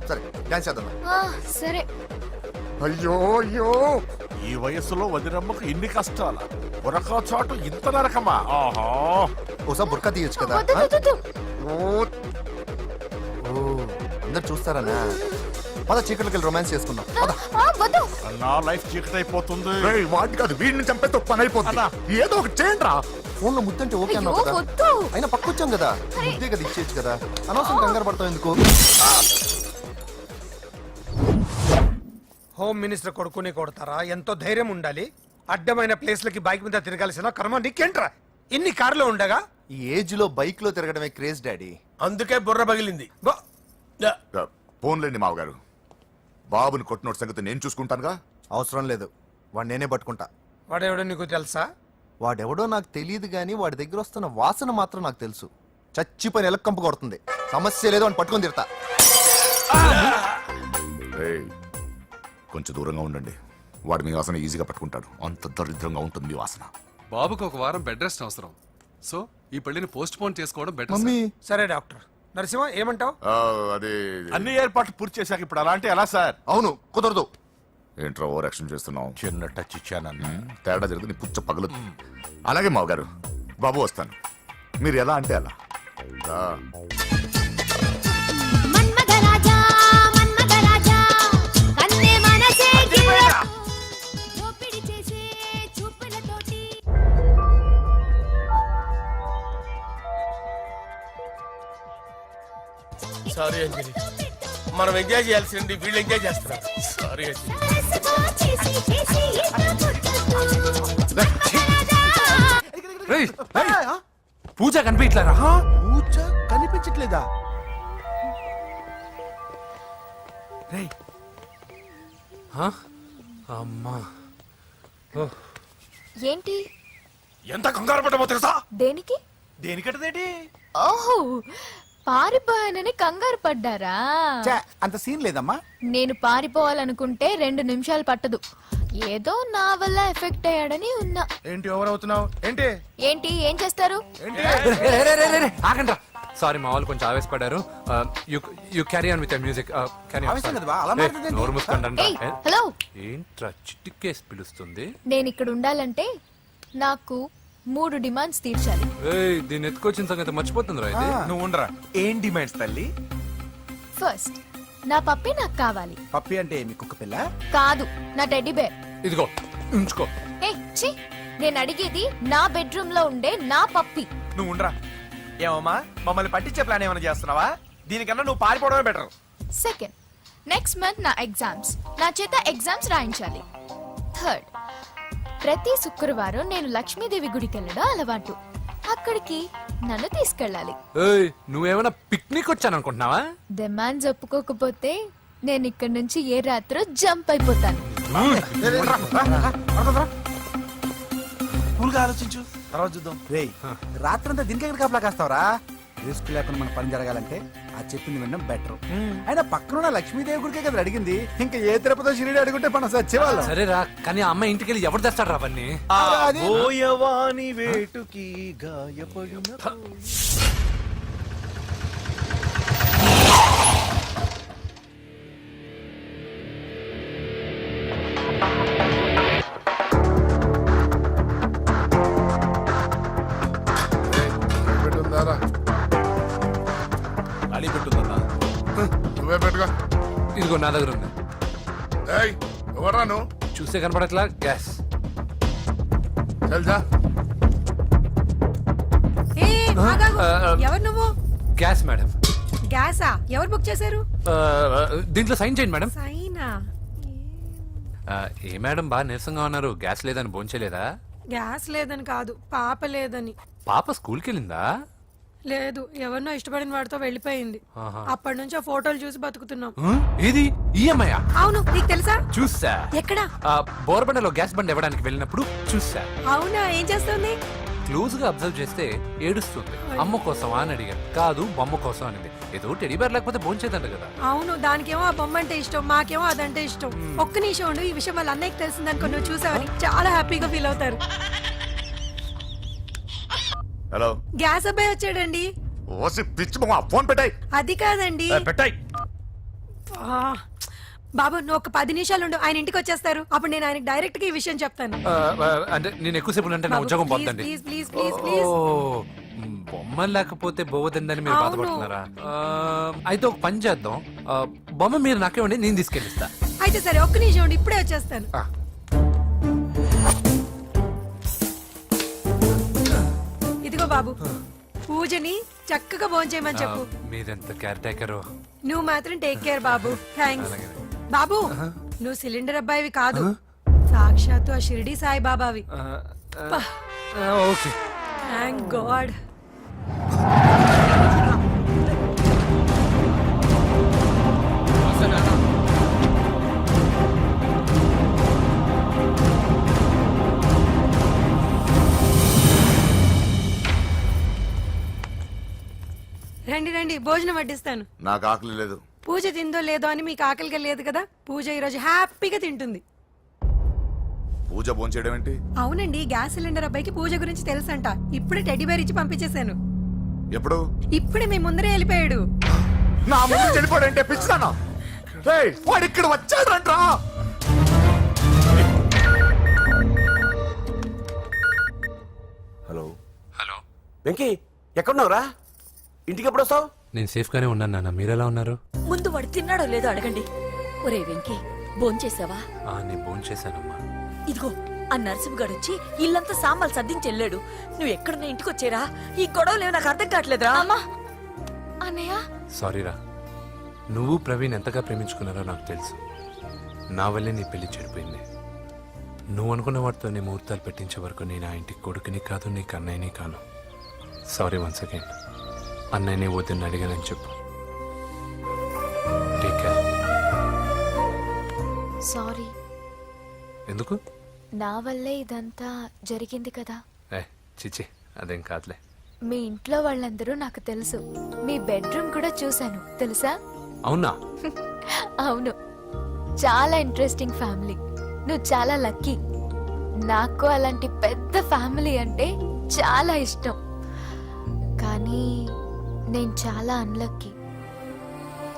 సరే డాన్స్ చేద్దాం. సరే. అయ్యో అయ్యో, ఈ వయసులో వదినమ్మకు ఇన్ని కష్టాల ఒరక చోటు ఇంత నరకమా? ఆహా, ఓసారి బుర్కా తీయొచ్చు కదా. ఓ అందరు చూస్తారనా? పద చీకట్లోకి వెళ్ళి రొమాన్స్ చేసుకుందాం. నా లైఫ్ చీకటి అయిపోతుంది. వాటి కాదు, వీడిని చంపేతో పని అయిపోతుందా? ఏదో ఒకటి చేయండి రా. ఫోన్ లో ముద్దంటే ఓకే అన్నావు కదా. అయినా పక్కొచ్చాం కదా, ముద్దే కదా ఇచ్చేయచ్చు కదా. అనవసరం కంగారు పడతావు ఎందుకు? హోమ్ మినిస్టర్ కొడుకుని కొడతారా? ఎంతో ధైర్యం ఉండాలి. అడ్డమైన ప్లేస్లకి బైక్ మీద తిరగాల్సిన కర్మ నీకేంట్రా? ఇన్ని కార్లో ఉండగా ఈ ఏజ్ లో బైక్ లో తిరగడమే క్రేజ్ డాడీ. అందుకే బుర్ర పగిలింది. ఫోన్లేండి మావగారు, బాబుని కొట్టినోటి సంగతి నేను చూసుకుంటానుగా. అవసరం లేదు, వాడు నేనే పట్టుకుంటా. వాడెవడో నీకు తెలుసా? వాడెవడో నాకు తెలియదు గానీ వాడి దగ్గర వస్తున్న వాసన మాత్రం నాకు తెలుసు. చచ్చిపోయిన ఎలక్కంపు కొడుతుంది. సమస్య లేదు అని పట్టుకొని తిడతా. కొంచెం దూరంగా ఉండండి. వాడు మీ వాసన ఈజీగా పట్టుకుంటాడు. అంత దరిద్రంగా ఉంటుంది మీ వాసన. బాబుకి ఒక వారం బెడ్ రెస్ట్ అవసరం. సో ఈ పెళ్లిని పోస్ట్ పోన్ చేసుకోవడం బెటర్. మమ్మీ సరే డాక్టర్. నరసింహ ఏమంటావు? అదే అన్ని ఏర్పాట్లు పూర్తి చేశాక ఇప్పుడు అలాంటి ఎలా సార్? అవును కుదరదు. ఏంట్రా ఓవర్ యాక్షన్ చేస్తున్నావు? చిన్న టచ్ ఇచ్చానన్న. తేడా జరిగితే నీ పుచ్చ పగలు. అలాగే మావగారు, బాబు వస్తాను. మీరు ఎలా అంటే అలా. సారీ అంజలి, మనం ఎంజాయ్ చేయాల్సింది వీళ్ళు ఎంజాయ్ చేస్తున్నారు. సారీ అంజలి. పూజ కనిపించలేరా? పూజ కనిపించట్లేదా? అమ్మా ఏంటి? ఎంత కంగారు పడ్డమో తెలుసా? దేనికి? దేనికటదేటి? ఓహో, పారిపోయానని కంగారు పడ్డారా? ఛే, అంత సీన్ లేదమ్మా. నేను పారిపోవాలనుకుంటే 2 నిమిషాలు పట్టదు. ఏదో నా వల్ల ఎఫెక్ట్ అయ్యాడని ఉన్నా. ఏంటి ఓవర్ అవుతున్నావు? ఏంటి ఏంటి ఏం చేస్తారు? ఆగండి. సారీ, మా వాళ్ళు కొంచెం ఆవేశపడ్డారు. You carry on with music. ఆవేశం కదా బా, అలా మాట్లాడేదేంటి? నోరు మూసుకోండి. ఏయ్, హలో. ఏంట్రా చిట్టికేసి పిలుస్తుంది? నేను ఇక్కడ ఉండాలంటే నాకు 3 డిమాండ్స్ తీర్చాలి. ఏయ్, దీన్ని ఎత్తుకొచ్చిన సంగతి మర్చిపోతుందిరా ఇది. నువ్వు ఉండరా. ఏం డిమాండ్స్ తల్లి? ఫస్ట్, నా పప్పి నాకు కావాలి. పప్పి అంటే మీ కుక్క పిల్ల? కాదు, నా టెడ్డీ బేర్. ఇదిగో ఉంచుకో. ఏ ఛీ, నేను అడిగేది నా బెడ్రూమ్ లో ఉండే నా పప్పి. నువ్వు ఉండరా. ఏమమ్మా, మమ్మల్ని పట్టించే ప్లాన్ ఏమైనా చేస్తున్నావా? దీనికన్నా నువ్వు పారిపోవడమే బెటర్. సెకండ్, నెక్స్ట్ మంత్ నా ఎగ్జామ్స్, నా చేత ఎగ్జామ్స్ రాయించాలి. థర్డ్, ప్రతి శుక్రవారం నేను లక్ష్మీదేవి గుడికి వెళ్ళడం అలవాటు. అక్కడికి నన్ను తీసుకెళ్ళాలి. ఏయ్, నువ్వేమైనా పిక్నిక్ వచ్చాను అనుకుంటున్నావా? డిమాండ్స్ ఒప్పుకోకపోతే నేను ఇక్కడి నుంచి ఏ రాత్రో జంప్ అయిపోతాను. కూల్గా ఆలోచించు, తర్వాత చూద్దాం. రేయ్, రాత్రంతా దీనికి ఎక్కడ కాపలా కాస్తావరా? రిస్క్ లేకుండా మన పని జరగాలంటే ఆ చెప్పింది వినడం బెటర్. అయినా పక్కన లక్ష్మీదేవి గుడికే కదా అడిగింది, ఇంకా ఏ తిరుపతి షిరిడి అడుగుంటే మనం సచ్చేవాళ్ళం. సరేరా, కానీ ఆ అమ్మాయి ఇంటికి వెళ్ళి ఎవరు తెస్తాడు రా అవన్నీ? ఓయవాని వేటుకి గాయపడిన అడి పెట్టుందన్నా. నువ్వే పెట్టుకో. ఇదిగో నా దగ్గర ఉంది. ఏయ్, ఎవరా నువ్వు? చూస్తే కనపడట్లా? గ్యాస్. తెలుసా? ఏ, ఆగాగు. ఎవరు నువ్వు? Gas madam. గ్యాసా? ఎవరు బుక్ చేశారు? దీంట్లో సైన్ చేయండి మేడం. సైనా? ఏ మేడం బాగా నీరసంగా ఉన్నారు? గ్యాస్ లేదని భోంచలేదా? గ్యాస్ లేదని కాదు, పాప లేదని. పాప స్కూల్కి వెళ్ళిందా? లేదు, ఎవరినో ఇష్టపడిన వాడితో వెళ్ళిపోయింది. ఆహా. అప్పటి నుంచి ఆ ఫోటోలు చూసి బతుకుతున్నాం. ఏది ఈఎంఐ? అవును, నీకు తెలుసా? చూసా. ఎక్కడా? బోర్బండలో గ్యాస్ బండ్ ఇవ్వడానికి వెళ్ళినప్పుడు చూసా. అవునా, ఏం చేస్తుంది? క్లోజ్ గా అబ్జర్వ్ చేస్తే ఏడుస్తుంది. అమ్మ కోసమా అని అడిగాను. కాదు, బొమ్మ కోసం అనింది. ఏదో టెడీ బేర్ లేకపోతే భోంచేదంట కదా. అవును, దానికేమో ఆ బొమ్మ అంటే ఇష్టం, మాకేమో అదంటే ఇష్టం. ఒక్క నిమిషం ఉండు, ఈ విషయం వాళ్ళ అన్నయ్యకి తెలిసిందనుకో, నువ్వు చూసావని చాలా హ్యాపీగా ఫీల్ అవుతారు. హలో, గ్యాస్ అబ్బాయి వచ్చాడండి. ఓసి పిచ్చి బొమ్మ, ఫోన్ పెట్టాయి. అది కాదండి. పెట్టాయి. ఆ, బాబు నువ్వు ఒక 10 నిమిషాలు ఉండు, ఆయన ఇంటికి వచ్చేస్తారు. అప్పుడు నేను ఆయనకి డైరెక్ట్ గా ఈ విషయం చెప్తాను. అంటే నేను ఎక్కువసేపు అంటే నా ఉద్యోగం పోతండి. Please please please please. బొమ్మ లేకపోతే బోవదందని మీరు అవును. బాధపడుతున్నారా? అయితే ఒక పని చేద్దాం. బొమ్మ మీరు నాకేమండి, నేను తీసుకెళ్ళిస్తా. అయితే సరే, ఒక్క నిమిషం ఉండు, ఇప్పుడే వచ్చేస్తాను. ఇదిగో బాబు, పూజని చక్కగా భోంచేయమని చెప్పు. మీరెంత కేర్ టేకరు. నువ్వు మాత్రం టేక్ కేర్ బాబు. థ్యాంక్స్ బాబు. నువ్వు సిలిండర్ అబ్బాయివి కాదు, సాక్షాత్తు ఆ షిరిడి సాయి బాబావి. ఓకే. Thank God. రండి రండి, భోజనం వడ్డిస్తాను. నాకు ఆకలి లేదు. పూజ తిందో లేదో అని మీకు ఆకలిగా లేదు కదా, పూజ ఈరోజు హ్యాపీగా తింటుంది. పూజ భోంచేయడం ఏంటి? అవునండి, గ్యాస్ సిలిండర్ అబ్బాయికి పూజ గురించి తెలుసంట. ఇప్పుడే టెడ్డీ బేర్ ఇచ్చి పంపించేశాను. ఎప్పుడు? ఇప్పుడే మీ ముందరే వెళ్ళిపోయాడు. నా ముందు చెడిపోడంటే పిచ్చిదానా? రేయ్, వాడు ఇక్కడ వచ్చాడంట్రా. హలో హలో వెంకీ, ఎక్కడున్నావురా? ఇంటికి ఎప్పుడు వస్తావు? నేను సేఫ్ గానే ఉన్నాను నాన్న. మీరెలా ఉన్నారు? ముందు వాడు తిన్నాడో లేదో అడగండి. ఒరే వెంకీ, భోంచేసావా? నేను భోంచేశానమ్మా. ఇదిగో ఆ నరసింహగాడు వచ్చి ఇల్లంతా సామాన్లు సర్దించి వెళ్ళాడు. నువ్వు ఎక్కడున్నా ఇంటికి వచ్చేరా? ఈ గొడవలేవు నాకు అర్థం కావట్లేదురా. అన్నయ్య, సారీరా. నువ్వు ప్రవీణ్ ఎంతగా ప్రేమించుకున్నారో నాకు తెలుసు. నా వల్లే నీ పెళ్లి చెడిపోయింది. నువ్వు అనుకున్న వాటితో నీ ముహూర్తాలు పెట్టించే వరకు నేను ఆ ఇంటికి కొడుకుని కాదు, నీకు అన్నయ్యని కాను. Sorry once again. అన్నయ్యని వద్దని అడిగానని చెప్పు. Take care. సారీ. ఎందుకు? నా వల్లే ఇదంతా జరిగింది కదా. చిచి, అదేం కాదులే. మీ ఇంట్లో వాళ్ళందరూ నాకు తెలుసు. మీ బెడ్రూమ్ కూడా చూశాను, తెలుసా? అవునా? అవును, చాలా ఇంట్రెస్టింగ్ ఫ్యామిలీ. నువ్వు చాలా లక్కీ. నాకు అలాంటి పెద్ద ఫ్యామిలీ అంటే చాలా ఇష్టం. కానీ నేను చాలా అన్లక్కీ.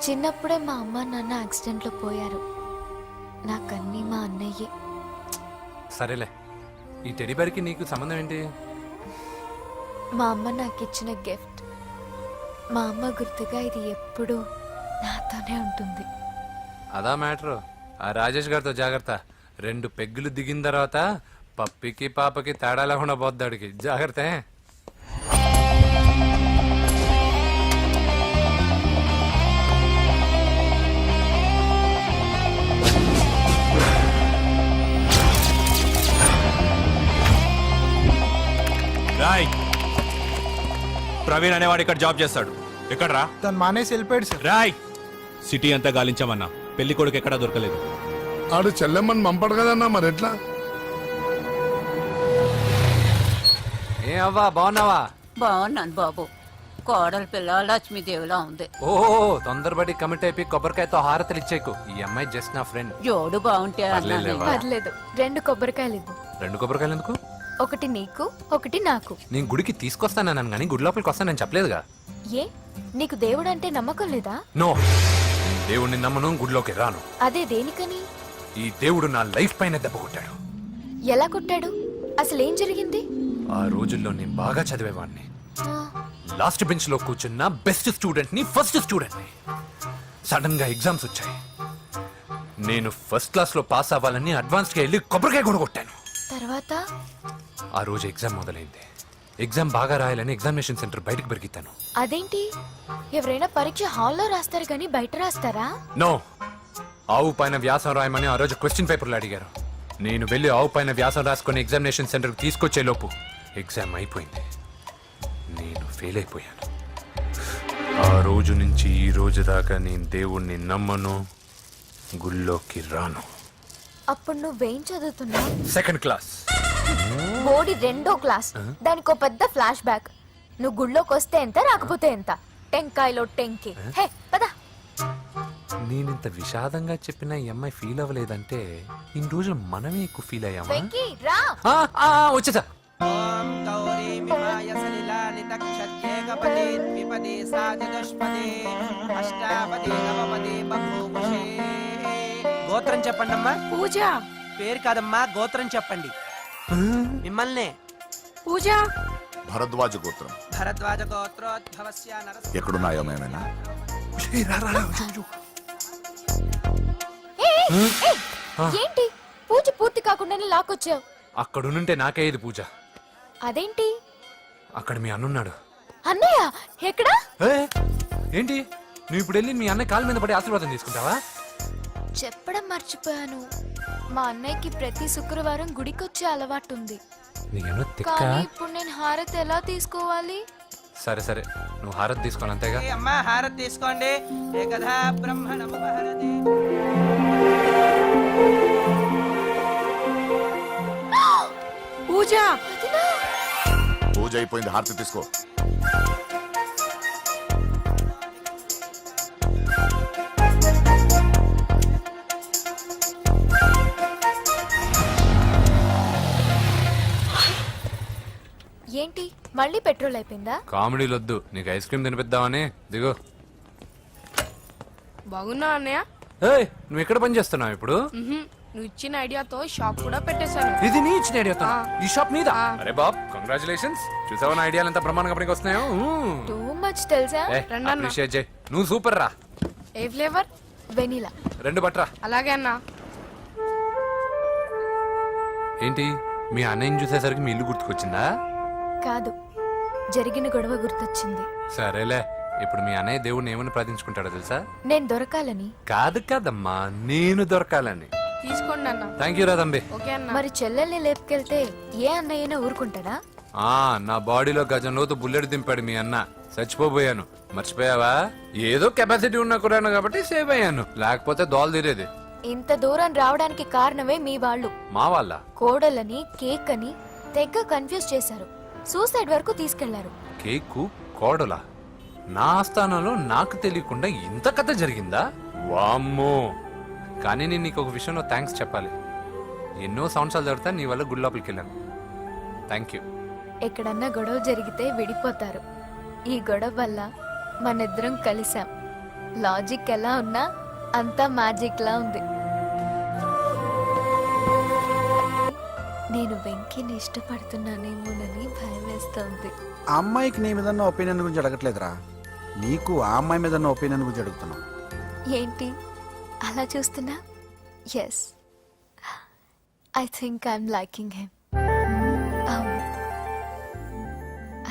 చిన్నప్పుడే మా అమ్మ నాన్న యాక్సిడెంట్లో పోయారు. నాకన్నీ మా అన్నయ్యే. సరేలే, ఈ టెడీ బేర్కి నీకు సంబంధం ఏంటి? మా అమ్మ నాకు ఇచ్చిన గిఫ్ట్. మా అమ్మ గుర్తుగా ఇది ఎప్పుడూ నాతోనే ఉంటుంది. అదా మ్యాటర్. ఆ రాజేష్ గారితో జాగ్రత్త. 2 పెగ్గులు దిగిన తర్వాత పప్పికి పాపకి తేడా లేకుండా పోద్దాడికి. జాగ్రత్త. రాయ్, ప్రవీణ్ అనేవాడు ఇక్కడ జాబ్ చేస్తాడు. ఎక్కడ్రా? తను మానేసి వెళ్ళిపోయాడు సార్. రాయ్, సిటీ అంతా గాలించామన్నా, పెళ్లి కొడుకు ఎక్కడా దొరకలేదు. ఆడు చెల్లెమ్మని పంపడు కదన్నా, మరి ఎట్లా? ఏ అవ్వా, బాగున్నావా? బాగున్నాను బాబు. కోడలి పిల్ల లక్ష్మీదేవిలా ఉంది. ఓ తొందరపడి కమిట్ అయిపోయి కొబ్బరికాయతో హారతలు ఇచ్చేకు. ఈ అమ్మాయి జస్ట్ నా ఫ్రెండ్. జోడు బాగుంటే పర్లేదులేవా? పర్లేదు, 2 కొబ్బరికాయలు ఇవ్వు. 2 కొబ్బరికాయలు ఎందుకు? ఒకటి నీకు, ఒకటి నాకు. నేను గుడికి తీసుకొస్తానన్నాను కానీ గుడి లోపలికి వస్తానని చెప్పలేదుగా. ఏ, నీకు దేవుడు అంటే నమ్మకం లేదా? నో, నేను దేవుడిని నమ్మను, గుడిలోకి రాను. అదే దేనికని? ఈ దేవుడు నా లైఫ్ పైన దెబ్బ కొట్టాడు. ఎలా కొట్టాడు? అసలేం జరిగింది? ఆ రోజుల్లో నేను బాగా చదివేవాడిని. ఆ, లాస్ట్ బెంచ్ లో కూర్చున్న బెస్ట్ స్టూడెంట్ ని, ఫస్ట్ స్టూడెంట్ ని. సడన్ గా ఎగ్జామ్స్ వచ్చాయి. నేను ఫస్ట్ క్లాస్ లో పాస్ అవ్వాలని అడ్వాన్స్ గా వెళ్ళి కొబ్బరికాయ కూడా కొట్టాను. తర్వాత? ఆ రోజు ఎగ్జామ్ మొదలైంది. ఎగ్జామ్ బాగా రాయాలని ఎగ్జామినేషన్ సెంటర్ బయటకు పెరిగితాను. అదేంటి, ఎవరైనా పరీక్ష హాల్లో రాస్తారు కానీ బయట రాస్తారా? నో, ఆవు పైన వ్యాసం రాయమని ఆ రోజు క్వశ్చన్ పేపర్లు అడిగారు. నేను వెళ్ళి ఆవు పైన వ్యాసం రాసుకొని ఎగ్జామినేషన్ సెంటర్కి తీసుకొచ్చే లోపు ఎగ్జామ్ అయిపోయింది. నేను ఫెయిల్ అయిపోయాను. ఆ రోజు నుంచి ఈ రోజు దాకా నేను దేవుణ్ణి నమ్మను, గుళ్ళోకి రాను. అప్పుడు నువ్వేం చదువుతున్నావు? Second class. బోడి 2వ క్లాస్. దానికో పెద్ద ఫ్లాష్ బ్యాక్. నువ్వు గుళ్ళోకి వస్తే ఎంత, రాకపోతే ఎంత. టెంకాయలో టెంకి. హే పద. నేనింత విషాదంగా చెప్పిన ఈ అమ్మాయి ఫీల్ అవ్వలేదంటే ఇన్ని రోజులు మనమే ఎక్కువ ఫీల్ అయ్యామా? వెంకీ రా. వచ్చేసా. గోత్రం చెప్పండి అమ్మా. పూజ. పేరు కాదమ్మా, గోత్రం చెప్పండి. మిమ్మల్ని. పూజ. భరద్వాజ గోత్రం. భరద్వాజ గోత్రోద్భవస్య నరసింహ. ఎక్కడున్నాయో మేమైనా? ఏంటి పూజ పూర్తి కాకుండానే లాక్కొచ్చావు? అక్కడుంటే నాకే ఇది పూజ. అదేంటి? అక్కడ మీ అన్నున్నాడు. అన్నయ్య ఎక్కడా? ఏంటి, నువ్వు ఇప్పుడు వెళ్ళి మీ అన్నయ్య కాళ్ళ మీద పడి ఆశీర్వాదం తీసుకుంటావా? చెప్పడం మర్చిపోయాను. మా అన్నయ్యకి ప్రతి శుక్రవారం గుడికొచ్చే అలవాటు ఉంది. నీకేమో తిక్క. కానీ ఇప్పుడు నేను హారతి ఎలా తీసుకోవాలి? సరే సరే, నువ్వు హారతి తీసుకోను అంతేగా. ఏ అమ్మా, హారతి తీసుకోండి. ఏకదా బ్రహ్మణముపహరతి. పూజ. పూజ అయిపోయింది, హారతి తీసుకో. ఏంటి మళ్ళీ పెట్రోల్ అయిపోయిందా? కామెడీలు వద్దు, నీకు ఐస్ క్రీమ్ తినిపిద్దామని. దిగు. బాగున్నా అన్నయ్య? ఏయ్, నువ్వు ఎక్కడ పని చేస్తున్నావు ఇప్పుడు? నువ్వు ఇచ్చిన ఐడియాతో షాప్ కూడా పెట్టేశాను. ఇది నీ ఇచ్చిన ఐడియా? ఈ షాప్ నీదా? అరే బాబ్, కంగ్రాచులేషన్స్. చూసావా నా ఐడియాలు ఎంత బ్రహ్మాండంగా పనికి వస్తున్నాయో? టూ మచ్ తెలుసా? అప్రిషియేట్ చేయి. నువ్వు సూపర్ రా. ఏ ఫ్లేవర్? వెనిలా. 2 బట్రా. అలాగే అన్నా. ఏంటి, మీ అన్నయ్యని చూసేసరికి మీ ఇల్లు గుర్తుకొచ్చిందా? కాదు, జరిగిన గొడవ గుర్తొచ్చింది. సరేలే, ఇప్పుడు మీ అన్నయ్య దేవుడిని ఏమని ప్రార్థించుకుంటాడో తెలుసా? నేను దొరకాలని. కాదు కాదమ్మా, నేను దొరకాలని. తీసుకోండి అన్న. థ్యాంక్ యూ రా తంబి. ఓకే అన్న. మరి చెల్లెల్ని లేపుకెళ్తే ఏ అన్నయ్యనా ఊరుకుంటాడా? నా బాడీలో గజం లోతు బుల్లెట్ దింపాడు మీ అన్న. చచ్చిపోబోయాను. మర్చిపోయావా? ఏదో కెపాసిటీ ఉన్నా కూడా కాబట్టి సేవ్ అయ్యాను, లేకపోతే దోల తీరేది. ఇంత దూరం రావడానికి కారణమే మీ వాళ్ళు. మా వాళ్ళ కోడలని కేక్ అని తెగ కన్ఫ్యూజ్ చేశారు. సూసైడ్ వరకు తీసుకెళ్లారు. కేకు కోడలా? నా ఆస్థానంలో నాకు తెలియకుండా ఇంత కథ జరిగిందా? వామ్మో. కానీ నేను నీకు ఒక విషయంలో థ్యాంక్స్ చెప్పాలి. ఎన్నో సంవత్సరాలు జరుగుతా నీ వల్ల గుడి లోపలికి వెళ్ళాను. Thank you. ఎక్కడన్నా గొడవ జరిగితే విడిపోతారు. ఈ గొడవ వల్ల మనిద్దరం కలిసాం. లాజిక్ ఎలా ఉన్నా అంతా మ్యాజిక్ లా ఉంది. నేను వెంకీని ఇష్టపడుతున్నానేమోనని భయం వేస్తోంది. ఆ అమ్మాయికి నీ మీద ఒపీనియన్ గురించి అడగట్లేదురా, నీకు ఆ అమ్మాయి మీద ఒపీనియన్ గురించి అడుగుతున్నావు. ఏంటి అలా చూస్తున్నా? Yes, I think I'm liking him. అవును,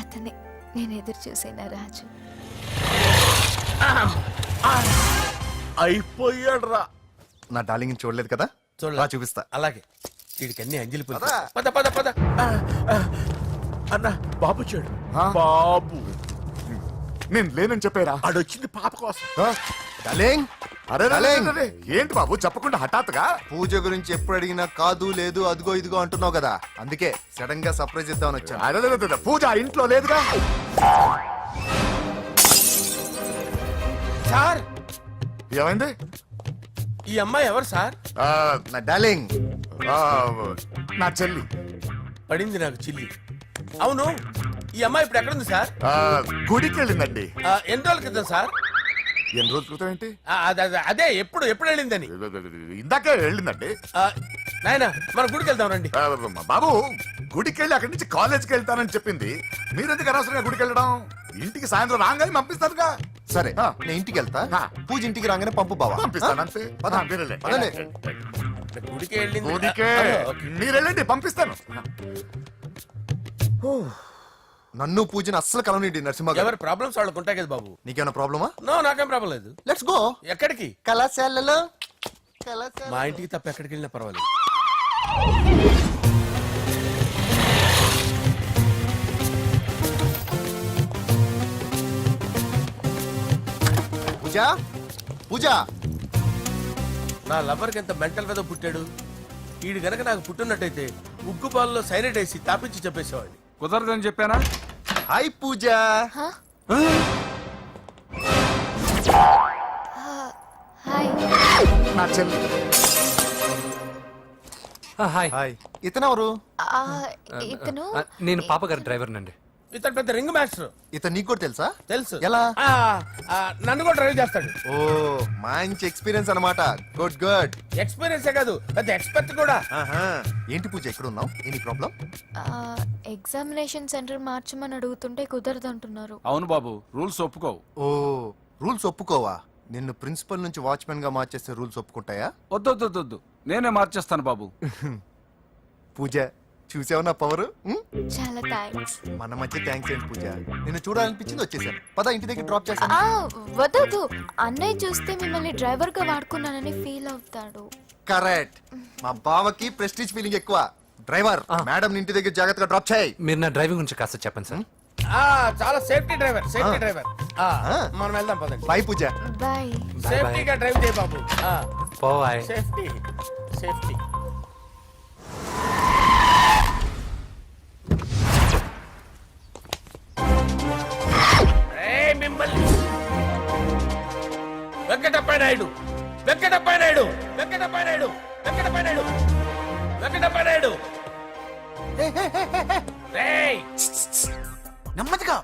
అతనే నేను ఎదురు చూసేనా రాజు. అయిపోయాడు రా. నా డార్లింగ్ చూడలేదు కదా, రా చూపిస్తా. అలాగే వీడికి అన్ని అంజలి పూలు. పద. పద పద పద. అన్న బాబు వచ్చాడు. బాబు నేను లేనని చెప్పారా? ఆడొచ్చింది పాప కోసం. డార్లింగ్, అరే డార్లింగ్. ఏంటి బాబు చెప్పకుండా హఠాత్తుగా? పూజ గురించి ఎప్పుడు అడిగినా కాదు లేదు అదిగో ఇదిగో అంటున్నావు కదా, అందుకే సడన్ గా సర్ప్రైజ్ ఇద్దామని వచ్చాను. అరే పూజ ఇంట్లో లేదుగా. సార్ ఏమైంది? ఈ అమ్మాయి ఎవరు సార్? నా డార్లింగ్, ఆ, నా చెల్లి. పడింది నాకు చిల్లి. అవును, ఈ అమ్మాయి ఇప్పుడు ఎక్కడుంది సార్? గుడికి వెళ్ళిందండి. ఎన్ని రోజుల క్రితం సార్? ఎన్ని రోజుల క్రితం ఏంటి? అదే ఎప్పుడు ఎప్పుడు వెళ్ళిందని. ఇందాకే వెళ్ళిందండి. నాయన మన గుడికి వెళ్దాం రండి. బాబు గుడికి వెళ్ళి అక్కడి నుంచి కాలేజ్కి వెళ్తానని చెప్పింది. మీరెందుకు అనవసరంగా గుడికి వెళ్ళడం? ఇంటికి సాయంత్రం రాగానే పంపిస్తానుగా. సరే నేను ఇంటికి వెళ్తా, పూజ ఇంటికి రాగానే పంపు బావా. పంపిస్తాను అంతే. పదండి. గుడికి వెళ్ళింది. గుడికే మీరు వెళ్ళండి, పంపిస్తాను. నన్ను పూజని అస్సలు కలవనిండి నరసింహ గారు. ఎవరి ప్రాబ్లమ్స్ వాళ్ళకు ఉంటాయి కదా బాబు. నీకేమైనా ప్రాబ్లమా? నో, నాకేం ప్రాబ్లం లేదు. Let's go. ఎక్కడికి? కళాశాలలో. మా ఇంటికి తప్ప ఎక్కడికి వెళ్ళినా పర్వాలేదు. పూజ, పూజ. నా లవర్కి ఎంత మెంటల్ మీద పుట్టాడు. వీడు గనక నాకు పుట్టినట్టయితే ఉగ్గు పాలలో సైనట్ వేసి తాపించి చెప్పేసేవాడిని. కుదరదని చెప్పానా? హాయ్ పూజ. హాయ్. నా చెల్లి. హాయ్. హాయ్. ఇతనెవరు? ఇతను నేను పాప గారి డ్రైవర్ నండి. ఇతను పెద్ద రింగ్ మాస్టర్. ఇతను నీకు కూడా తెలుసా? తెలుసు. ఎలా? నన్ను కూడా డ్రైవ్ చేస్తాడు. ఓ మంచి ఎక్స్పీరియన్స్ అన్నమాట. Good good. ఎక్స్పీరియన్స్ కాదు, పెద్ద ఎక్స్పర్ట్ కూడా. ఏంటి పూజ ఎక్కడ ఉన్నావు? Any problem? ఎగ్జామినేషన్ సెంటర్ మార్చమని అడుగుతుంటే కుదరదంటున్నారు. అవును బాబు, రూల్స్ ఒప్పుకోవు. ఓ రూల్స్ ఒప్పుకోవా? నిన్ను ప్రిన్సిపల్ నుంచి వాచ్మెన్ గా మార్చేస్తే రూల్స్ ఒప్పుకుంటాయా? వద్దు, నేనే మార్చేస్తాను బాబు. పూజ చూసావు నా పవర్? చాలా థ్యాంక్స్. మన మధ్య థ్యాంక్స్ ఏంటి పూజ, నిన్ను చూడాలనిపించింది వచ్చేసాను. పద ఇంటి దగ్గర డ్రాప్ చేస్తాను. వద్దు, అన్నయ్య చూస్తే మిమ్మల్ని డ్రైవర్ గా వాడుకున్నానని ఫీల్ అవుతాడు. కరెక్ట్. మా బావకి ప్రెస్టీజ్ ఫీలింగ్ ఎక్కువ. డ్రైవర్, మేడం ఇంటి దగ్గర జాగ్రత్తగా డ్రాప్ చేయి. మీరు నా డ్రైవింగ్ గురించి కాస్త చెప్పండి సార్. చాలా సేఫ్టీ డ్రైవర్. మనం వెళ్దాం పదండి. బాయ్ పూజ. బాయ్. సేఫ్టీగా డ్రైవ్ చేయ బాబు. బాయ్. Safety safety. మిమ్మల్ని వెంకటప్ప నాయుడు, వెంకటప్ప నాయుడు, వెంకటప్ప నాయుడు, వెంకటప్ప నాయుడు, వెంకటప్ప నాయుడు. నెమ్మదిగా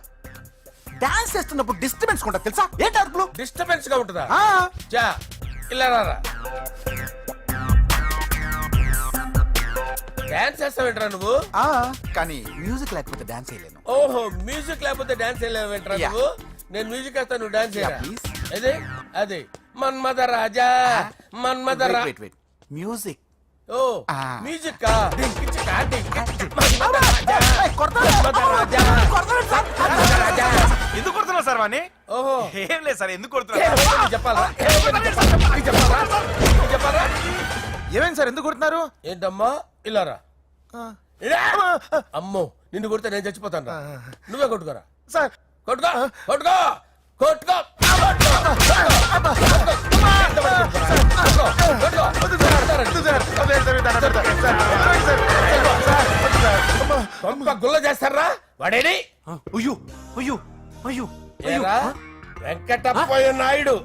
డాన్స్ చేస్తున్నప్పుడు డిస్టర్బెన్స్ ఉంటా తెలుసా? ఏంటి అరుపులు? డిస్టర్బెన్స్ గా ఉంటుందా? చా ఇలా రారా. డాన్స్ చేస్తావేంట్రా నువ్వు? కానీ మ్యూజిక్ లేకపోతే డాన్స్ చేయలేను. ఓహో, మ్యూజిక్ లేకపోతే డాన్స్ చేయలేవేంట్రా నువ్వు? నేను మ్యూజిక్ వేస్తా, నువ్వు డాన్స్ చేయరా? అదే అదే మన్మద రాజా, మన్మద మ్యూజిక్. ఓ మ్యూజిక్ ఎందుకు కొడుతున్నా సార్ వాణ్ణి? ఓహో ఏం లేదు సార్, ఎందుకు కొడుతున్నా చెప్పాలా? ఏమైంది సార్, ఎందుకు కొడుతున్నారు? ఏంటమ్మా ఇలారా. అమ్మో, నిన్ను కొడితే నేను చచ్చిపోతాను. నువ్వే కొట్టుకోరా సార్. కొట్టుకో కొట్టుకో కొట్టుకో. గుల్ల చేస్తారా వాడేని? అయ్యో అయ్యో అయ్యో వెంకటప్ప నాయుడు,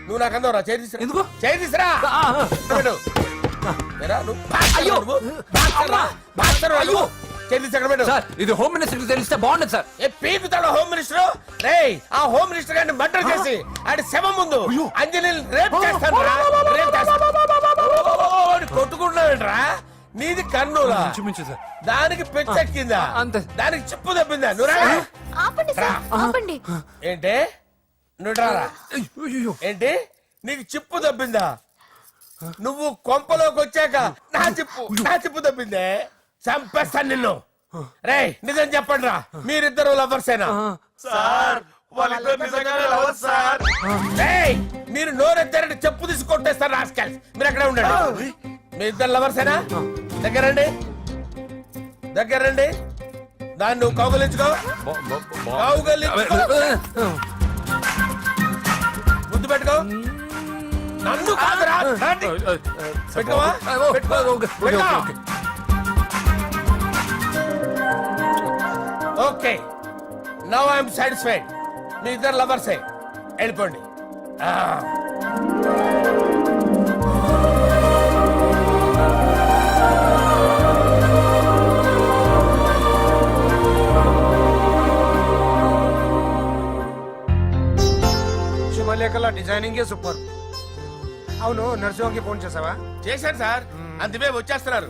నువ్వు నాకు అందరా చేతిరా. ఎందుకు చేతిరా? ఇది హోమ్ మినిస్టర్ తెలిస్తే బాగుండదు సార్. పీకుతాడు హోమ్ మినిస్టర్. రే ఆ హోమ్ మినిస్టర్ గారిని మర్డర్ చేసి ఆడి శవం ముందు అంజలి రేప్ చేస్తాను. కొట్టుకుంటున్నావేంట్రా? నీది కన్నులా ఇంచుమించు సార్. దానికి పెచ్చెక్కిందా అంతే. దానికి చిప్పు తప్పిందా నువ్వు రా. ఆపండి సార్ ఆపండి ఏంటి నువ్వు రారా ఏంటి నీకు చిప్పు తప్పిందా నువ్వు కొంపలోకి వచ్చాక నా చిప్పు తప్పిందే చంపేస్తాను నిన్ను రే నిజం చెప్పండి రా మీరిద్దరు లవర్సేనా రేయ్, మీరు నోరెత్తారంటే చెప్పు తీసి కొట్టేస్తారు రాస్కల్స్ మీరు ఎక్కడ ఉండండి మీ ఇద్దరు లవర్సేనా దగ్గరండి దాన్ని నువ్వు కౌగలించుకో ముద్దు పెట్టుకో నన్ను కాదురా రండి. పెట్టుకోవా? పెట్టుకో. ఓకే నౌ ఐఎమ్ సాటిస్ఫైడ్ మీ ఇద్దరు లవర్సే వెళ్ళిపోండి శుభలేఖల డిజైనింగ్ సూపర్. అవును నరసింహకి ఫోన్ చేసావా? చేశాను సార్ అందువే వచ్చేస్తున్నారు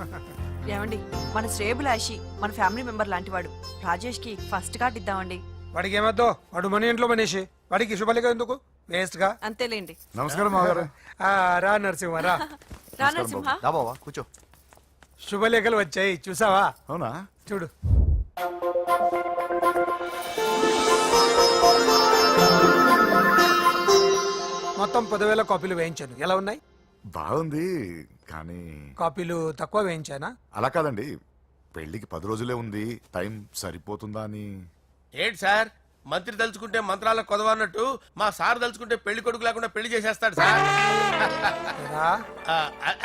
ఏమండి మన శ్రేయబులాషి మన ఫ్యామిలీ మెంబర్ లాంటి వాడు రాజేష్ కి ఫస్ట్ కార్డ్ ఇద్దామండి. వాడికి ఏమద్దో వాడు మన ఇంట్లో మనిషి వాడికి శుభలేఖ ఎందుకు వేస్ట్ గా. అంతేలేండి. నమస్కారం మామగారు. రా నరసింహ రా. రా నరసింహ. దా బావా కూర్చో. శుభలేఖలు వచ్చాయి చూసావా? అవునా? చూడు. మొత్తం 10,000 కాపీలు వేయించాను. ఎలా ఉన్నాయి? బాగుంది కానీ కాపీలు తక్కువ వేయించానా? అలా కాదండి, పెళ్లికి 10 రోజులే ఉంది, టైం సరిపోతుందా అని. ఏంటి సార్ మంత్రి తలుచుకుంటే మంత్రాలకు కొదవన్నట్టు మా సార్ తలుచుకుంటే పెళ్లి కొడుకు లేకుండా పెళ్లి చేసేస్తాడు సార్ ఏరా?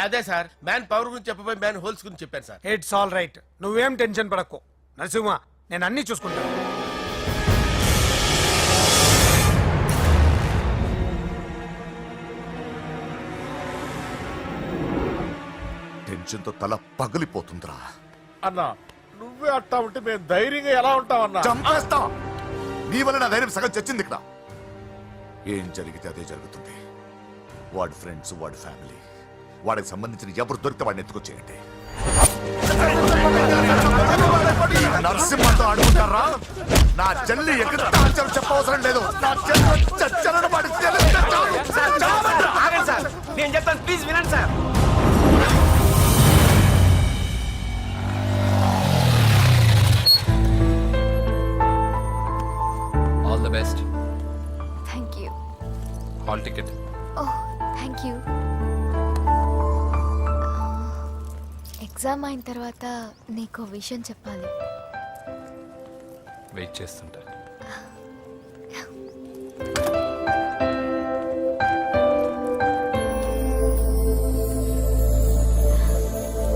అదే సార్ మ్యాన్ పవర్ గురించి చెప్పబోయి మ్యాన్ హోల్స్ గురించి చెప్పారు సార్ ఇట్స్ ఆల్ రైట్. నువ్వేం టెన్షన్ పడకు నరసింహ, నేను అన్ని చూసుకుంటాను. టెన్షన్ తో తల పగిలిపోతుందిరా. అన్నా నువ్వే అట్టా ఉంటే మేము ధైర్యంగా ఎలా ఉంటామన్నా చంపేస్తా. నీ వల్ల నా ధైర్యం సగం చచ్చింది ఇక్కడ. ఏం జరిగితే అదే జరుగుతుంది. వాడి ఫ్రెండ్స్, వాడి ఫ్యామిలీ, వాడికి సంబంధించిన ఎవరు దొరికితే వాడిని ఎత్తుకొచ్చేయండి. నరసింహతో ఆడుకుంటారా? నా చెల్లి ఎక్కడ చెప్పవసరం లేదు. నా చెల్లి చచ్చలను వాడి నేను చెప్తాను ప్లీజ్ వినండి sir. All the best. Thank you. Hall ticket. Oh thank you. Exam అయిన తర్వాత నీకు విషయం చెప్పాలి. వెయిట్ చేస్తుంటా.